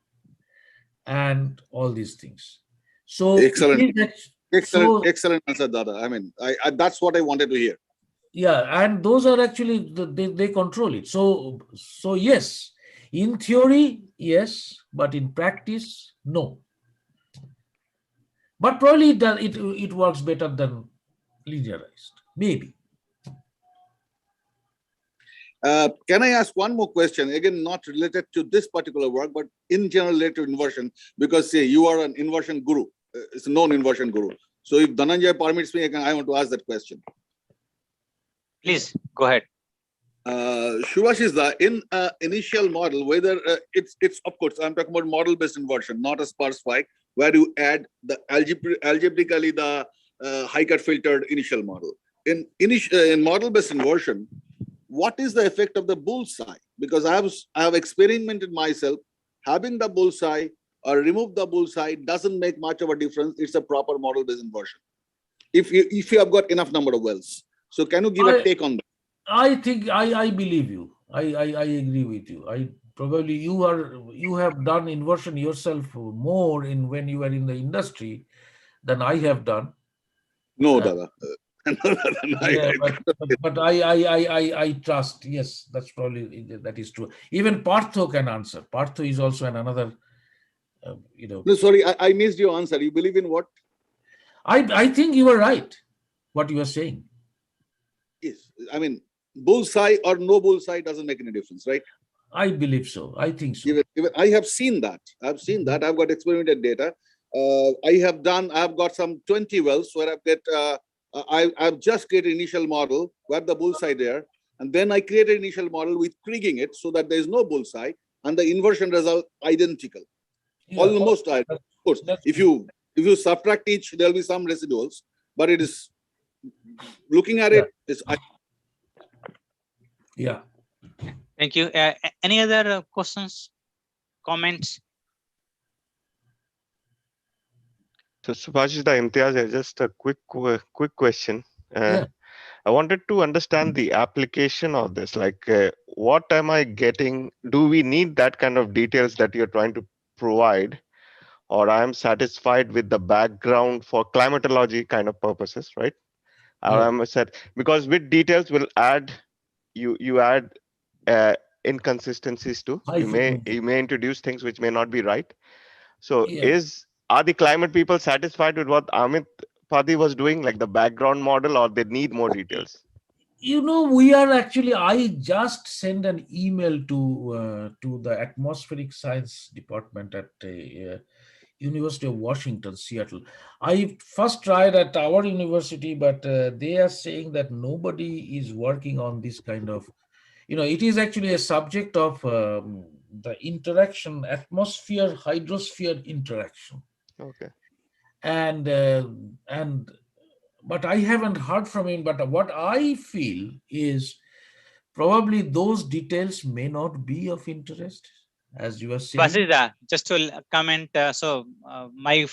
A: and all these things. So
B: excellent answer, Dada. I mean, that's what I wanted to hear.
A: Yeah, and those are actually they control it. So yes, in theory, yes, but in practice, no. But probably it works better than linearized, maybe.
B: Can I ask one more question? Again, not related to this particular work, but in general related to inversion, because say you are an inversion guru. It's a known inversion guru. So if Dhananjay permits me, I want to ask that question.
D: Please, go ahead.
B: Shubhashis, in initial model, whether it's of course, I'm talking about model-based inversion, not a sparse spike, where you add the algebraically the high-cut filtered initial model. In model-based inversion, what is the effect of the bullseye? Because I have experimented myself, having the bullseye or remove the bullseye doesn't make much of a difference. It's a proper model-based inversion. If you have got enough number of wells. So can you give a take on that?
A: I think I believe you. I agree with you. Probably you have done inversion yourself more when you were in the industry than I have done.
B: No, Dada.
A: Yeah, but I trust. Yes, that is true. Even Partho can answer. Partho is also another.
B: No, sorry, I missed your answer. You believe in what?
A: I think you are right. What you are saying.
B: Yes, I mean, bullseye or no bullseye doesn't make any difference, right?
A: I believe so. I think so.
B: Even I have seen that. I've seen that. I've got experimented data. I've got some 20 wells where I've just created initial model where the bullseye there, and then I created initial model with kriging it so that there is no bullseye, and the inversion result identical, yeah, almost identical. Of course, if you subtract each, there will be some residuals, but it is looking at it.
D: Yeah. Thank you. Any other questions, comments?
G: So Subhashita Imtiaz, just a quick question.
A: Yeah.
G: I wanted to understand the application of this. Like, what am I getting? Do we need that kind of details that you're trying to provide, or I am satisfied with the background for climatology kind of purposes, right? Or
A: Yeah.
G: I'm said because with details will add you add uh, inconsistencies too.
A: High frequency.
G: You may introduce things which may not be right. So
A: Yeah.
G: are the climate people satisfied with what Amit Padi was doing, like the background model, or they need more details?
A: We are actually, I just sent an email to the atmospheric science department at University of Washington, Seattle. I first tried at our university, but they are saying that nobody is working on this kind of, it is actually a subject of the interaction, atmosphere, hydrosphere interaction.
G: Okay.
A: And, uh, and, but I haven't heard from him. But what I feel is probably those details may not be of interest, as you are saying.
D: Vasudha, just to comment, my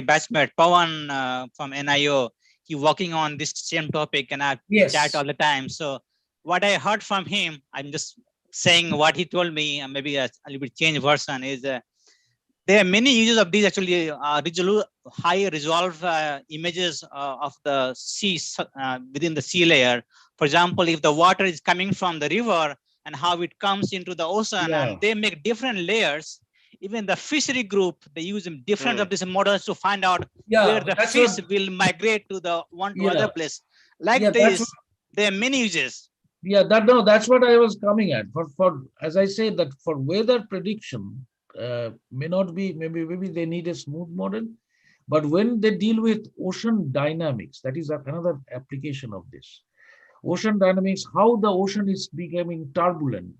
D: batchmate Pawan from NIO, he working on this same topic, and I chat
A: Yes.
D: all the time. So what I heard from him, I'm just saying what he told me, and maybe a little bit changed version is. There are many uses of these actually high resolve images of the sea within the sea layer. For example, if the water is coming from the river and how it comes into the ocean,
A: Yeah.
D: and they make different layers. Even the fishery group, they use different of these models to find out where the
A: That's
D: fish
A: what,
D: will migrate to the one to
A: yeah,
D: other place. Like
A: yeah, that's
D: this, there are many uses.
A: that's what I was coming at. For as I say, that for weather prediction, may not be, maybe they need a smooth model, but when they deal with ocean dynamics, that is another application of this. Ocean dynamics, how the ocean is becoming turbulent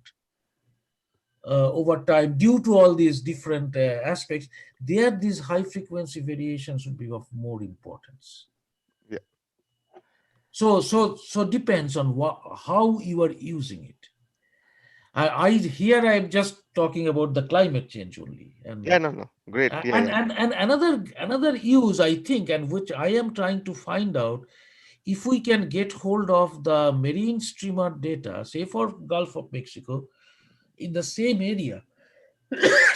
A: over time due to all these different aspects, there these high frequency variations would be of more importance.
G: Yeah.
A: So depends on how you are using it. I'm just talking about the climate change only,
G: Yeah. No. Great. Yeah. Yeah.
A: and another use, I think, and which I am trying to find out, if we can get hold of the marine streamer data, say for Gulf of Mexico, in the same area,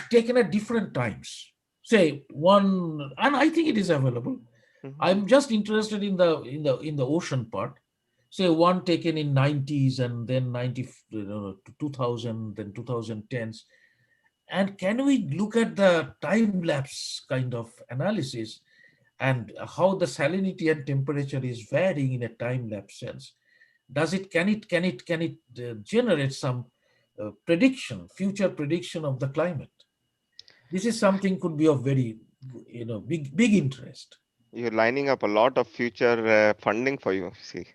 A: taken at different times. Say one, and I think it is available.
G: Mhm.
A: I'm just interested in the ocean part. Say one taken in 90s and then 90, 2000, then 2010s. And can we look at the time lapse kind of analysis and how the salinity and temperature is varying in a time lapse sense? Can it generate some future prediction of the climate? This is something could be of very, big interest.
G: You're lining up a lot of future funding for you. See.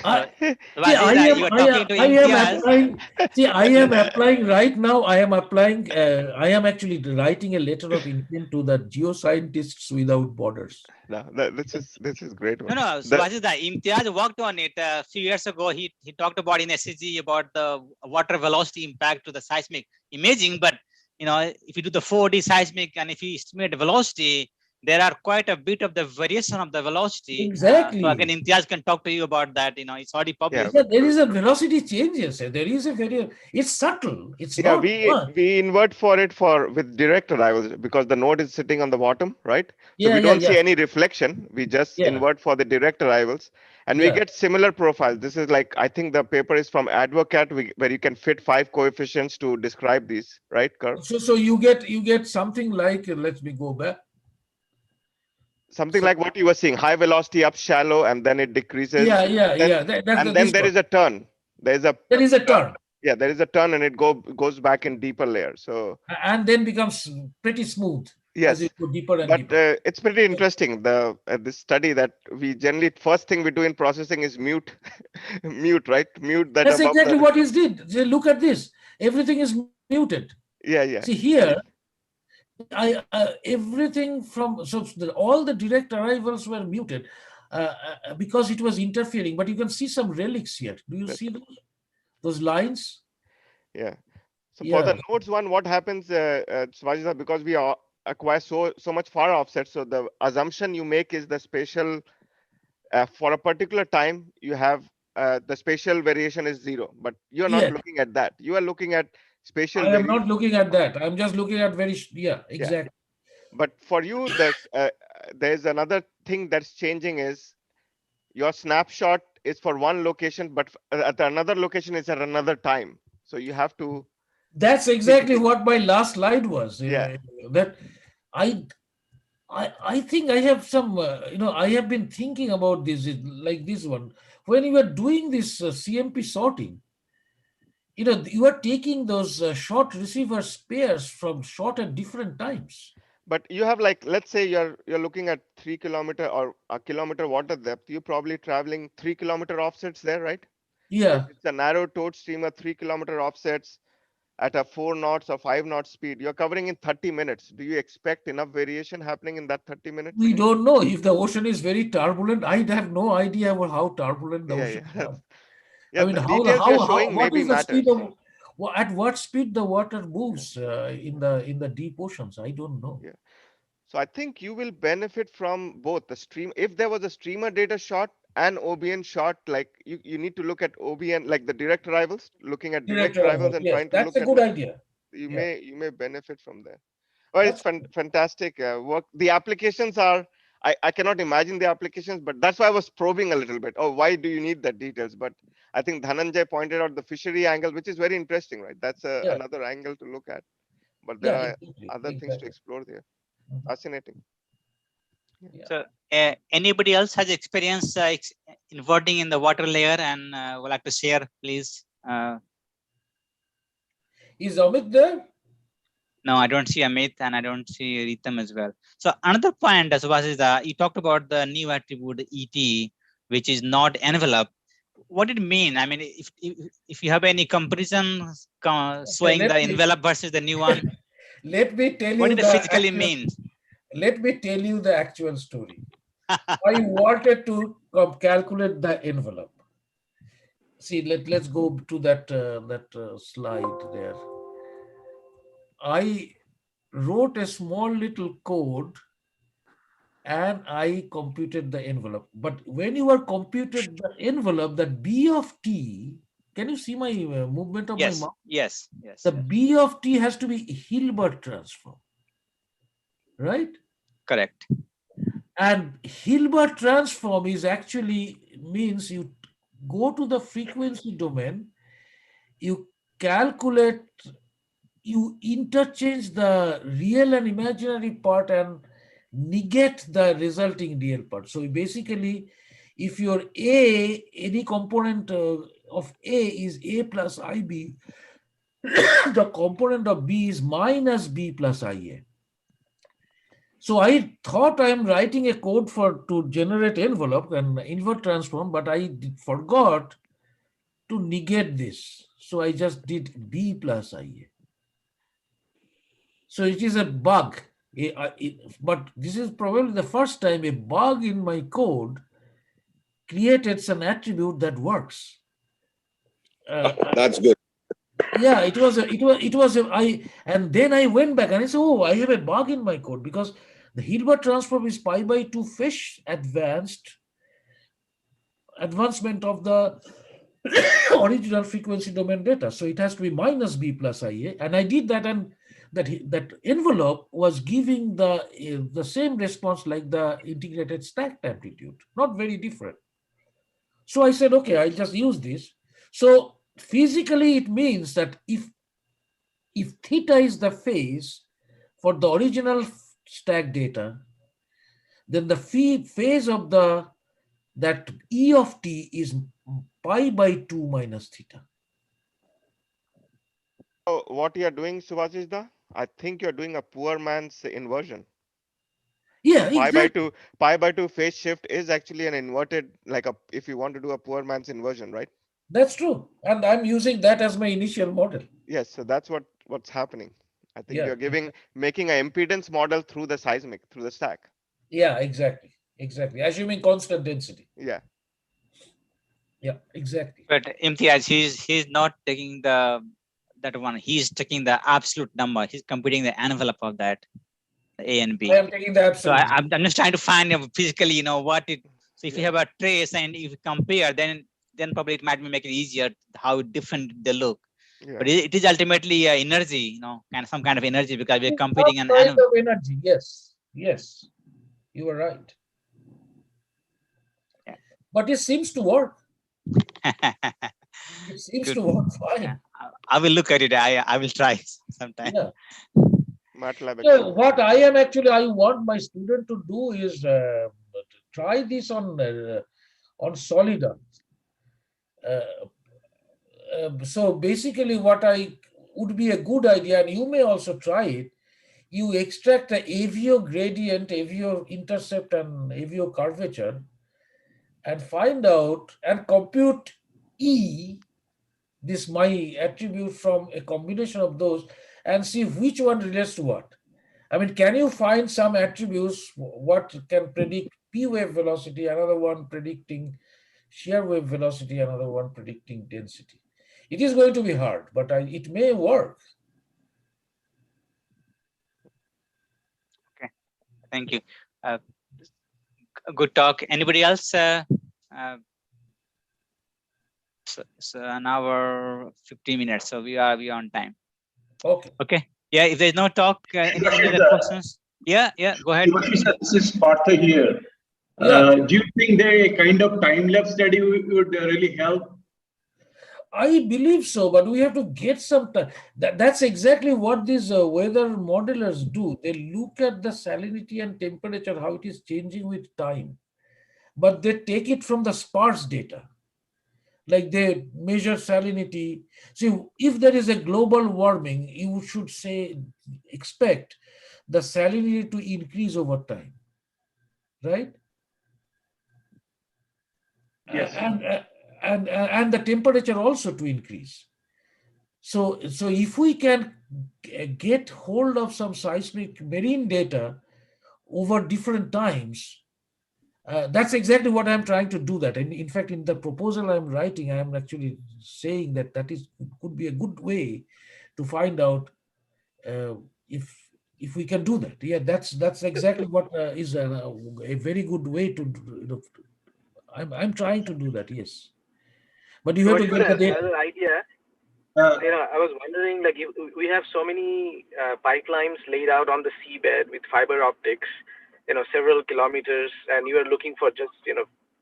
A: I, see,
D: Vasudha, you are talking to
A: I am
D: Imtiaz.
A: applying. See, I am applying right now. I am applying. I am actually writing a letter of intent to the geoscientists without borders.
G: No, this is great
D: No,
G: one.
D: no,
G: The,
D: Subhashita, Imtiaz worked on it a few years ago. He talked about in SCG about the water velocity impact to the seismic imaging. But if you do the 4D seismic and if you estimate the velocity, there are quite a bit of the variation of the velocity. So again,
A: Exactly.
D: Imtiaz can talk to you about that. It's already
G: yeah.
D: published.
A: Yeah, there is a velocity changes. There is a very. It's subtle. It's
G: Yeah,
A: not
G: we
A: much.
G: we invert for it for with direct arrivals because the node is sitting on the bottom, right? So
A: Yeah,
G: we
A: yeah,
G: don't
A: yeah,
G: see any reflection. We just
A: yeah,
G: invert for the direct arrivals, and we
A: yeah.
G: get similar profiles. This is like I think the paper is from Advocat, where you can fit 5 coefficients to describe these, right, curve?
A: So you get something like, let me go back.
G: Something
A: So
G: like what you were seeing: high velocity up shallow, and then it decreases,
A: yeah, yeah,
G: then
A: yeah. That's
G: then
A: this
G: there
A: one.
G: is a turn. There's a
A: There is a
G: turn.
A: turn,
G: Yeah, there is a turn, and it goes back in deeper layer. So
A: and then becomes pretty smooth as you
G: yes.
A: go deeper and
G: But
A: deeper.
G: it's pretty interesting. This study that we generally first thing we do in processing is mute, mute, right? Mute that
A: That's
G: above
A: exactly
G: the.
A: what he did. Say, look at this. Everything is muted.
G: Yeah,
A: See
G: yeah.
A: here, everything from all the direct arrivals were muted because it was interfering. But you can see some relics here. Do you
G: That's
A: see those lines?
G: yeah. So for the
A: Yeah,
G: nodes one, what happens, Swajita, because we are acquire so much far offset. So the assumption you make is the spatial for a particular time you have the spatial variation is 0, but you're not
A: Yes,
G: looking at that. You are looking at spatial
A: I am not
G: variation.
A: looking at that. I'm just looking at
G: Yeah.
A: exactly.
G: But for you, there's another thing that's changing is your snapshot is for one location, but at another location is at another time. So you have to
A: That's exactly what my last slide was.
G: yeah.
A: That I, I think I have some, I have been thinking about this, like this one. When you are doing this CMP sorting, you are taking those short receiver pairs from short at different times.
G: But you have like, let's say you're looking at 3 kilometer or a kilometer water depth. You're probably traveling 3 kilometer offsets there, right? So if
A: Yeah,
G: it's a narrow towed streamer, 3 kilometer offsets at a 4 knots or 5 knot speed, you're covering in 30 minutes. Do you expect enough variation happening in that 30-minute
A: we
G: range?
A: don't know if the ocean is very turbulent. I have no idea about how turbulent the
G: Yeah,
A: ocean
G: yeah.
A: is.
G: Yeah,
A: I mean,
G: the details you're showing
A: what
G: maybe
A: is the speed
G: matters.
A: of, at what speed the water moves in the deep oceans? I don't know.
G: Yeah. So I think you will benefit from both the stream. If there was a streamer data shot and OBN shot, like you need to look at OBN, like the direct arrivals, looking at
A: Direct
G: direct arrivals
A: arrival.
G: and
A: Yes,
G: trying to
A: that's
G: look
A: a
G: at
A: good
G: that.
A: idea.
G: You
A: Yeah,
G: may benefit from there. Well, it's
A: that's
G: fantastic work. The applications are, I cannot imagine the applications, but that's why I was probing a little bit. Oh, why do you need that details? But I think Dhananjay pointed out the fishery angle, which is very interesting, right? That's
A: yeah,
G: another angle to look at. But there
A: yeah,
G: are
A: exactly,
G: other things to
A: exactly.
G: explore there.
A: Mhm.
G: Fascinating.
A: Yeah.
D: So anybody else has experience inverting in the water layer and would like to share, please?
A: Is Amit there?
D: No, I don't see Amit and I don't see Ritam as well. So another point, Subhash, is that you talked about the new attribute ET, which is not envelope. What did it mean? I mean, if you have any comparison
A: Okay,
D: showing the envelope versus the new one,
A: let me tell
D: what
A: you
D: did it
A: the
D: physically
A: actual.
D: mean?
A: Let me tell you the actual story. I wanted to calculate the envelope. See, let's go to that slide there. I wrote a small little code and I computed the envelope. But when you are computed the envelope, that B of t, can you see my movement of my
D: Yes,
A: mouse?
D: yes, yes,
A: The
D: yes.
A: B of t has to be Hilbert transform, right?
D: Correct.
A: And Hilbert transform is actually means you go to the frequency domain, you calculate, you interchange the real and imaginary part and negate the resulting real part. So basically, if your A, any component of A is A plus IB, the component of B is minus B plus IA. So I thought I'm writing a code to generate envelope and invert transform, but I forgot to negate this. So I just did B plus IA. So it is a bug. But this is probably the first time a bug in my code created an attribute that works.
B: That's good.
A: Yeah, and then I went back and I said, oh, I have a bug in my code because the Hilbert transform is pi by 2 fish advancement of the original frequency domain data. So it has to be minus B plus IA. And I did that, and that envelope was giving the same response like the integrated stacked amplitude, not very different. So I said, okay, I'll just use this. So physically, it means that if theta is the phase for the original stack data, then the phase of that E of t is pi by 2 minus theta.
G: So what you are doing, Subhashishda, I think you're doing a poor man's inversion.
A: Yeah,
G: So
A: exactly.
G: pi by 2 phase shift is actually an inverted, like if you want to do a poor man's inversion, right?
A: That's true. And I'm using that as my initial model.
G: Yes, so that's what's happening. I think
A: Yeah.
G: you're making an impedance model through the seismic, through the stack.
A: Yeah, exactly. Exactly. Assuming constant density.
G: Yeah.
A: Yeah, exactly.
D: But Imtiaz, he's not taking that one. He's taking the absolute number. He's computing the envelope of that. A and B.
A: I am taking the
D: So
A: absolute.
D: I'm just trying to find physically, what it. So if you have a trace and if you compare, then probably it might make it easier how different they look.
G: Yeah.
D: But it is ultimately energy, kind of some kind of energy, because we're competing
A: Some
D: and
A: kind of energy. Yes, yes, you are right.
D: Yeah.
A: But it seems to work. It seems
D: Good.
A: to work
D: Yeah.
A: fine.
D: I will look at it. I will try sometime.
A: Yeah.
G: MATLAB
A: Yeah,
G: experiment.
A: what I want my student to do is try this on Solida. So basically, what I would be a good idea, and you may also try it. You extract the AVO gradient, AVO intercept, and AVO curvature, and find out and compute E, this my attribute from a combination of those, and see which one relates to what. I mean, can you find some attributes what can predict P wave velocity, another one predicting shear wave velocity, another one predicting density? It is going to be hard, but it may work.
D: Okay. Thank you. Good talk. Anybody else? So an hour, 50 minutes. So we are on time.
A: Okay.
D: Okay. Yeah. If there's no talk, any other questions? Yeah. Go ahead.
H: This is Partha here.
A: Yeah.
H: Do you think the kind of time-lapse study would really help?
A: I believe so, but we have to get some time. That's exactly what these weather modelers do. They look at the salinity and temperature, how it is changing with time. But they take it from the sparse data. Like they measure salinity. See, if there is a global warming, you should expect the salinity to increase over time, right?
H: Yes.
A: And the temperature also to increase. So if we can get hold of some seismic marine data over different times, that's exactly what I'm trying to do. That, and in fact, in the proposal I'm writing, I am actually saying that could be a good way to find out if we can do that. Yeah, that's exactly what is a very good way to. I'm trying to do that. Yes, but you have to get the data.
F: Another idea. I was wondering, like, we have so many pipelines laid out on the seabed with fiber optics, several kilometers, and you are looking for just,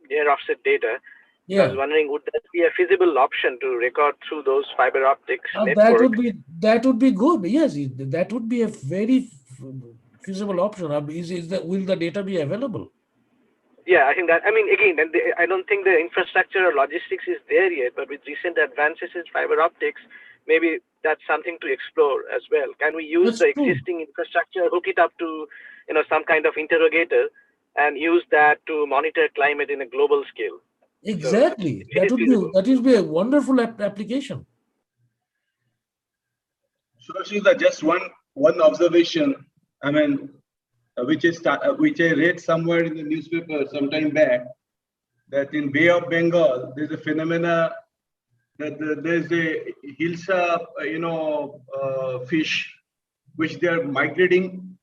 F: near offset data.
A: Yeah.
F: I was wondering, would that be a feasible option to record through those fiber optics network?
A: That would be good. Yes, that would be a very feasible option. Will the data be available?
F: Yeah, I think that. I mean, again, I don't think the infrastructure or logistics is there yet. But with recent advances in fiber optics, maybe that's something to explore as well. Can we use the existing infrastructure, hook it up to, some kind of interrogator, and use that to monitor climate in a global scale?
A: Exactly.
F: So
A: that would be a wonderful application.
H: So, just one observation. I mean, which I read somewhere in the newspaper some time back, that in Bay of Bengal there's a phenomena that there's a hilsa, fish, which they are migrating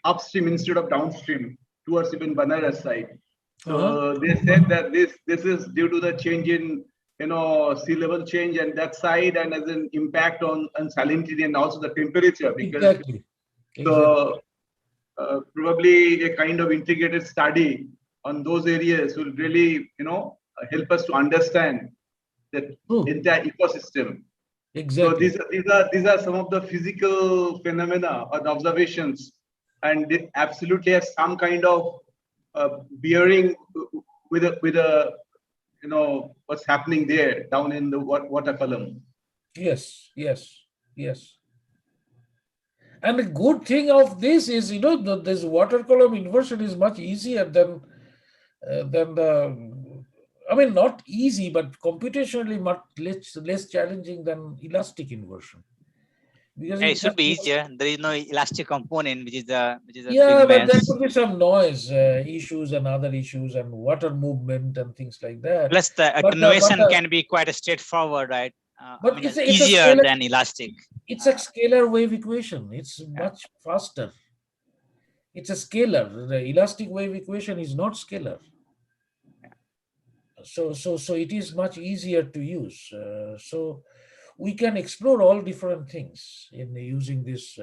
H: upstream instead of downstream towards even Banaras side. So they said that this is due to the change in sea level change and that side, and as an impact on salinity and also the temperature. Because
A: exactly.
H: So probably a kind of integrated study on those areas will really help us to understand the entire ecosystem.
A: Exactly.
H: So these are some of the physical phenomena or the observations, and it absolutely has some kind of bearing with a what's happening there down in the water column.
A: Yes. And the good thing of this is, this water column inversion is much easier than the. I mean, not easy, but computationally much less challenging than elastic inversion. Because
D: it should be easier. There is no elastic component, which is a big
A: but
D: mess.
A: there could be some noise issues and other issues and water movement and things like that.
D: Plus, the attenuation can be quite straightforward, right?
A: But it's a
D: easier
A: scalar,
D: than elastic.
A: it's a scalar wave equation. It's much faster. It's a scalar. The elastic wave equation is not scalar. So it is much easier to use. So we can explore all different things in using this.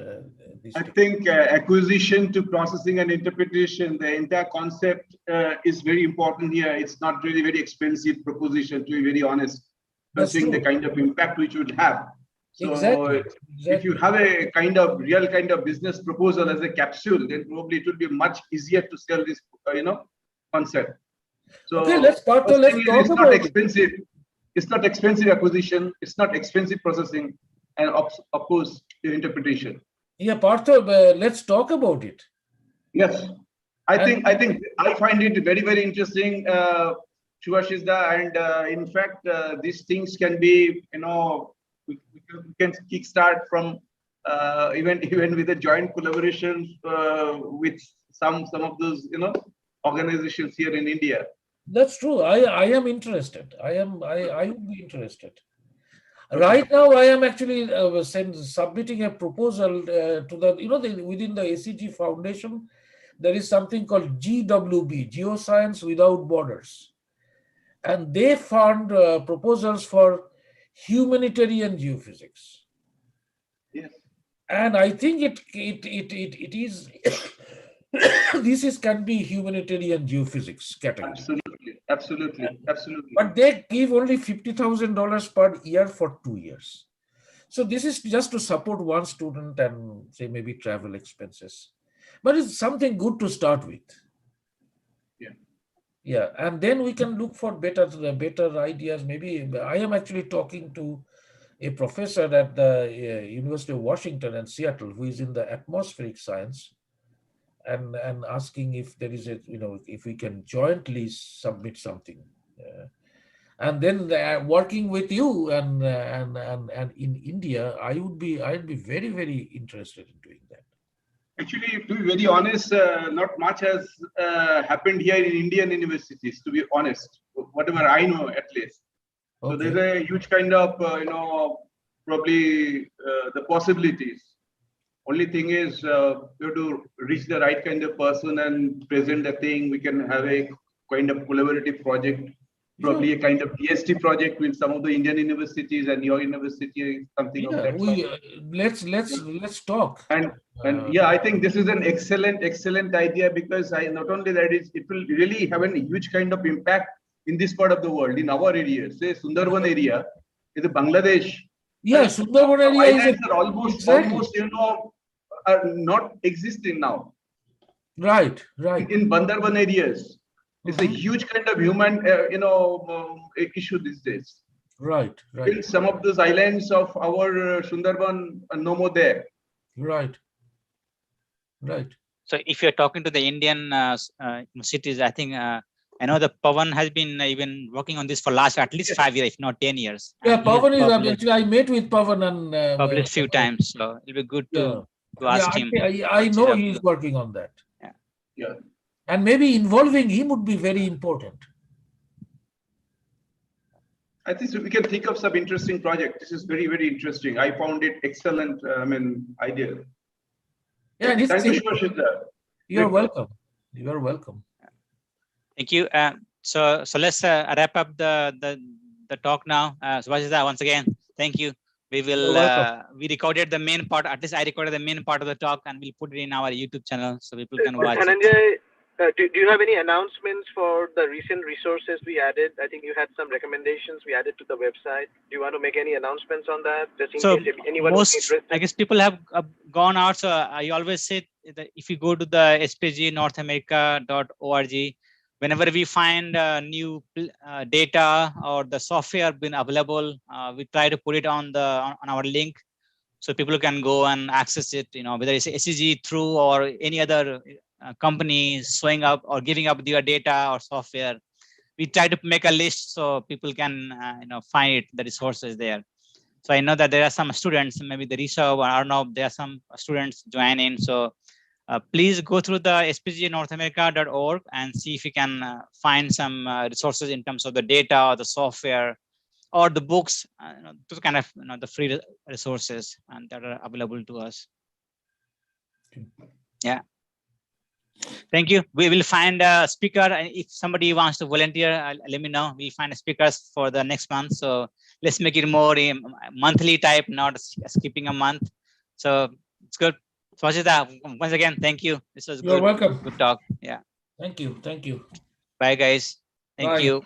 H: I think acquisition to processing and interpretation, the entire concept is very important here. It's not really very expensive proposition, to be very honest, considering the kind of impact which would have. So
A: Exactly.
H: if you have a kind of real kind of business proposal as a capsule, then probably it would be much easier to sell this, concept. So
A: okay, let's talk
H: it's not
A: about
H: expensive. It's not expensive acquisition. It's not expensive processing, and of course the interpretation.
A: Yeah, Partha, let's talk about it.
H: Yes, I think I find it very, very interesting, Shubhashishda, and in fact, these things can be, we can kickstart from even with a joint collaboration with some of those organizations here in India.
A: That's true. I am interested. I would be interested. Right now, I am actually submitting a proposal to the within the ACG Foundation. There is something called GWB, Geoscience Without Borders, and they fund proposals for humanitarian geophysics.
H: Yes.
A: And I think it is this can be humanitarian geophysics category.
H: Absolutely.
A: But they give only $50,000 per year for 2 years. So this is just to support one student and say maybe travel expenses. But it's something good to start with. Yeah, and then we can look for better ideas. Maybe I am actually talking to a professor at the University of Washington and Seattle who is in the atmospheric science, and asking if there is if we can jointly submit something, and then working with you and in India, I'd be very, very interested in doing that.
H: Actually, to be very honest, not much has happened here in Indian universities, to be honest, whatever I know at least. So there's a huge kind of, probably the possibilities. Only thing is, you have to reach the right kind of person and present the thing. We can have a kind of collaborative project, probably a kind of DST project with some of the Indian universities and your university, something of that sort.
A: Let's talk.
H: And yeah, I think this is an excellent idea, because not only that, it will really have a huge kind of impact in this part of the world, in our area, say Sundarban area, in Bangladesh.
A: Yeah, Sundarban area is
H: almost are not existing now.
A: Right.
H: In Bandarban areas, it's a huge kind of human issue these days.
A: Right.
H: In some of those islands of our Sundarban, no more there.
A: Right.
D: So if you're talking to the Indian cities, I think I know that Pawan has been even working on this for last at least 5 years, if not 10 years.
A: Yeah, Pawan is actually, I met with Pawan and
D: published few times, so it'll be good to ask him.
A: I know he's working on that.
H: Yeah.
A: And maybe involving him would be very important.
H: I think so we can think of some interesting project. This is very, very interesting. I found it excellent. Idea.
A: Yeah,
H: thank you, Shubhashishda.
A: You're welcome. You are welcome.
D: Thank you. So let's wrap up the talk now. Shubhashishda, once again, thank you. We will we recorded the main part. At least I recorded the main part of the talk, and we'll put it in our YouTube channel so people can watch
F: Sanjay, do you have any announcements for the recent resources we added? I think you had some recommendations we added to the website. Do you want to make any announcements on that? Just in case if anyone is interested.
D: I guess people have gone out. So I always say that if you go to the spgnorthamerica.org, whenever we find new data or the software been available, we try to put it on our link so people can go and access it. Whether it's SCG through or any other company showing up or giving up their data or software, we try to make a list so people can find the resources there. So I know that there are some students, maybe the Rishabh or Arnav, there are some students joining. So please go through the spgnorthamerica.org and see if you can find some resources in terms of the data or the software or the books, those kind of the free resources and that are available to us. Yeah. Thank you. We will find a speaker, and if somebody wants to volunteer, let me know. We'll find speakers for the next month. So let's make it more monthly type, not skipping a month. So it's good. Swajita, once again, thank you. This was
A: You're
D: good.
A: welcome.
D: Good talk. Yeah.
A: Thank you. Thank you.
D: Bye, guys. Thank
A: Bye.
D: you.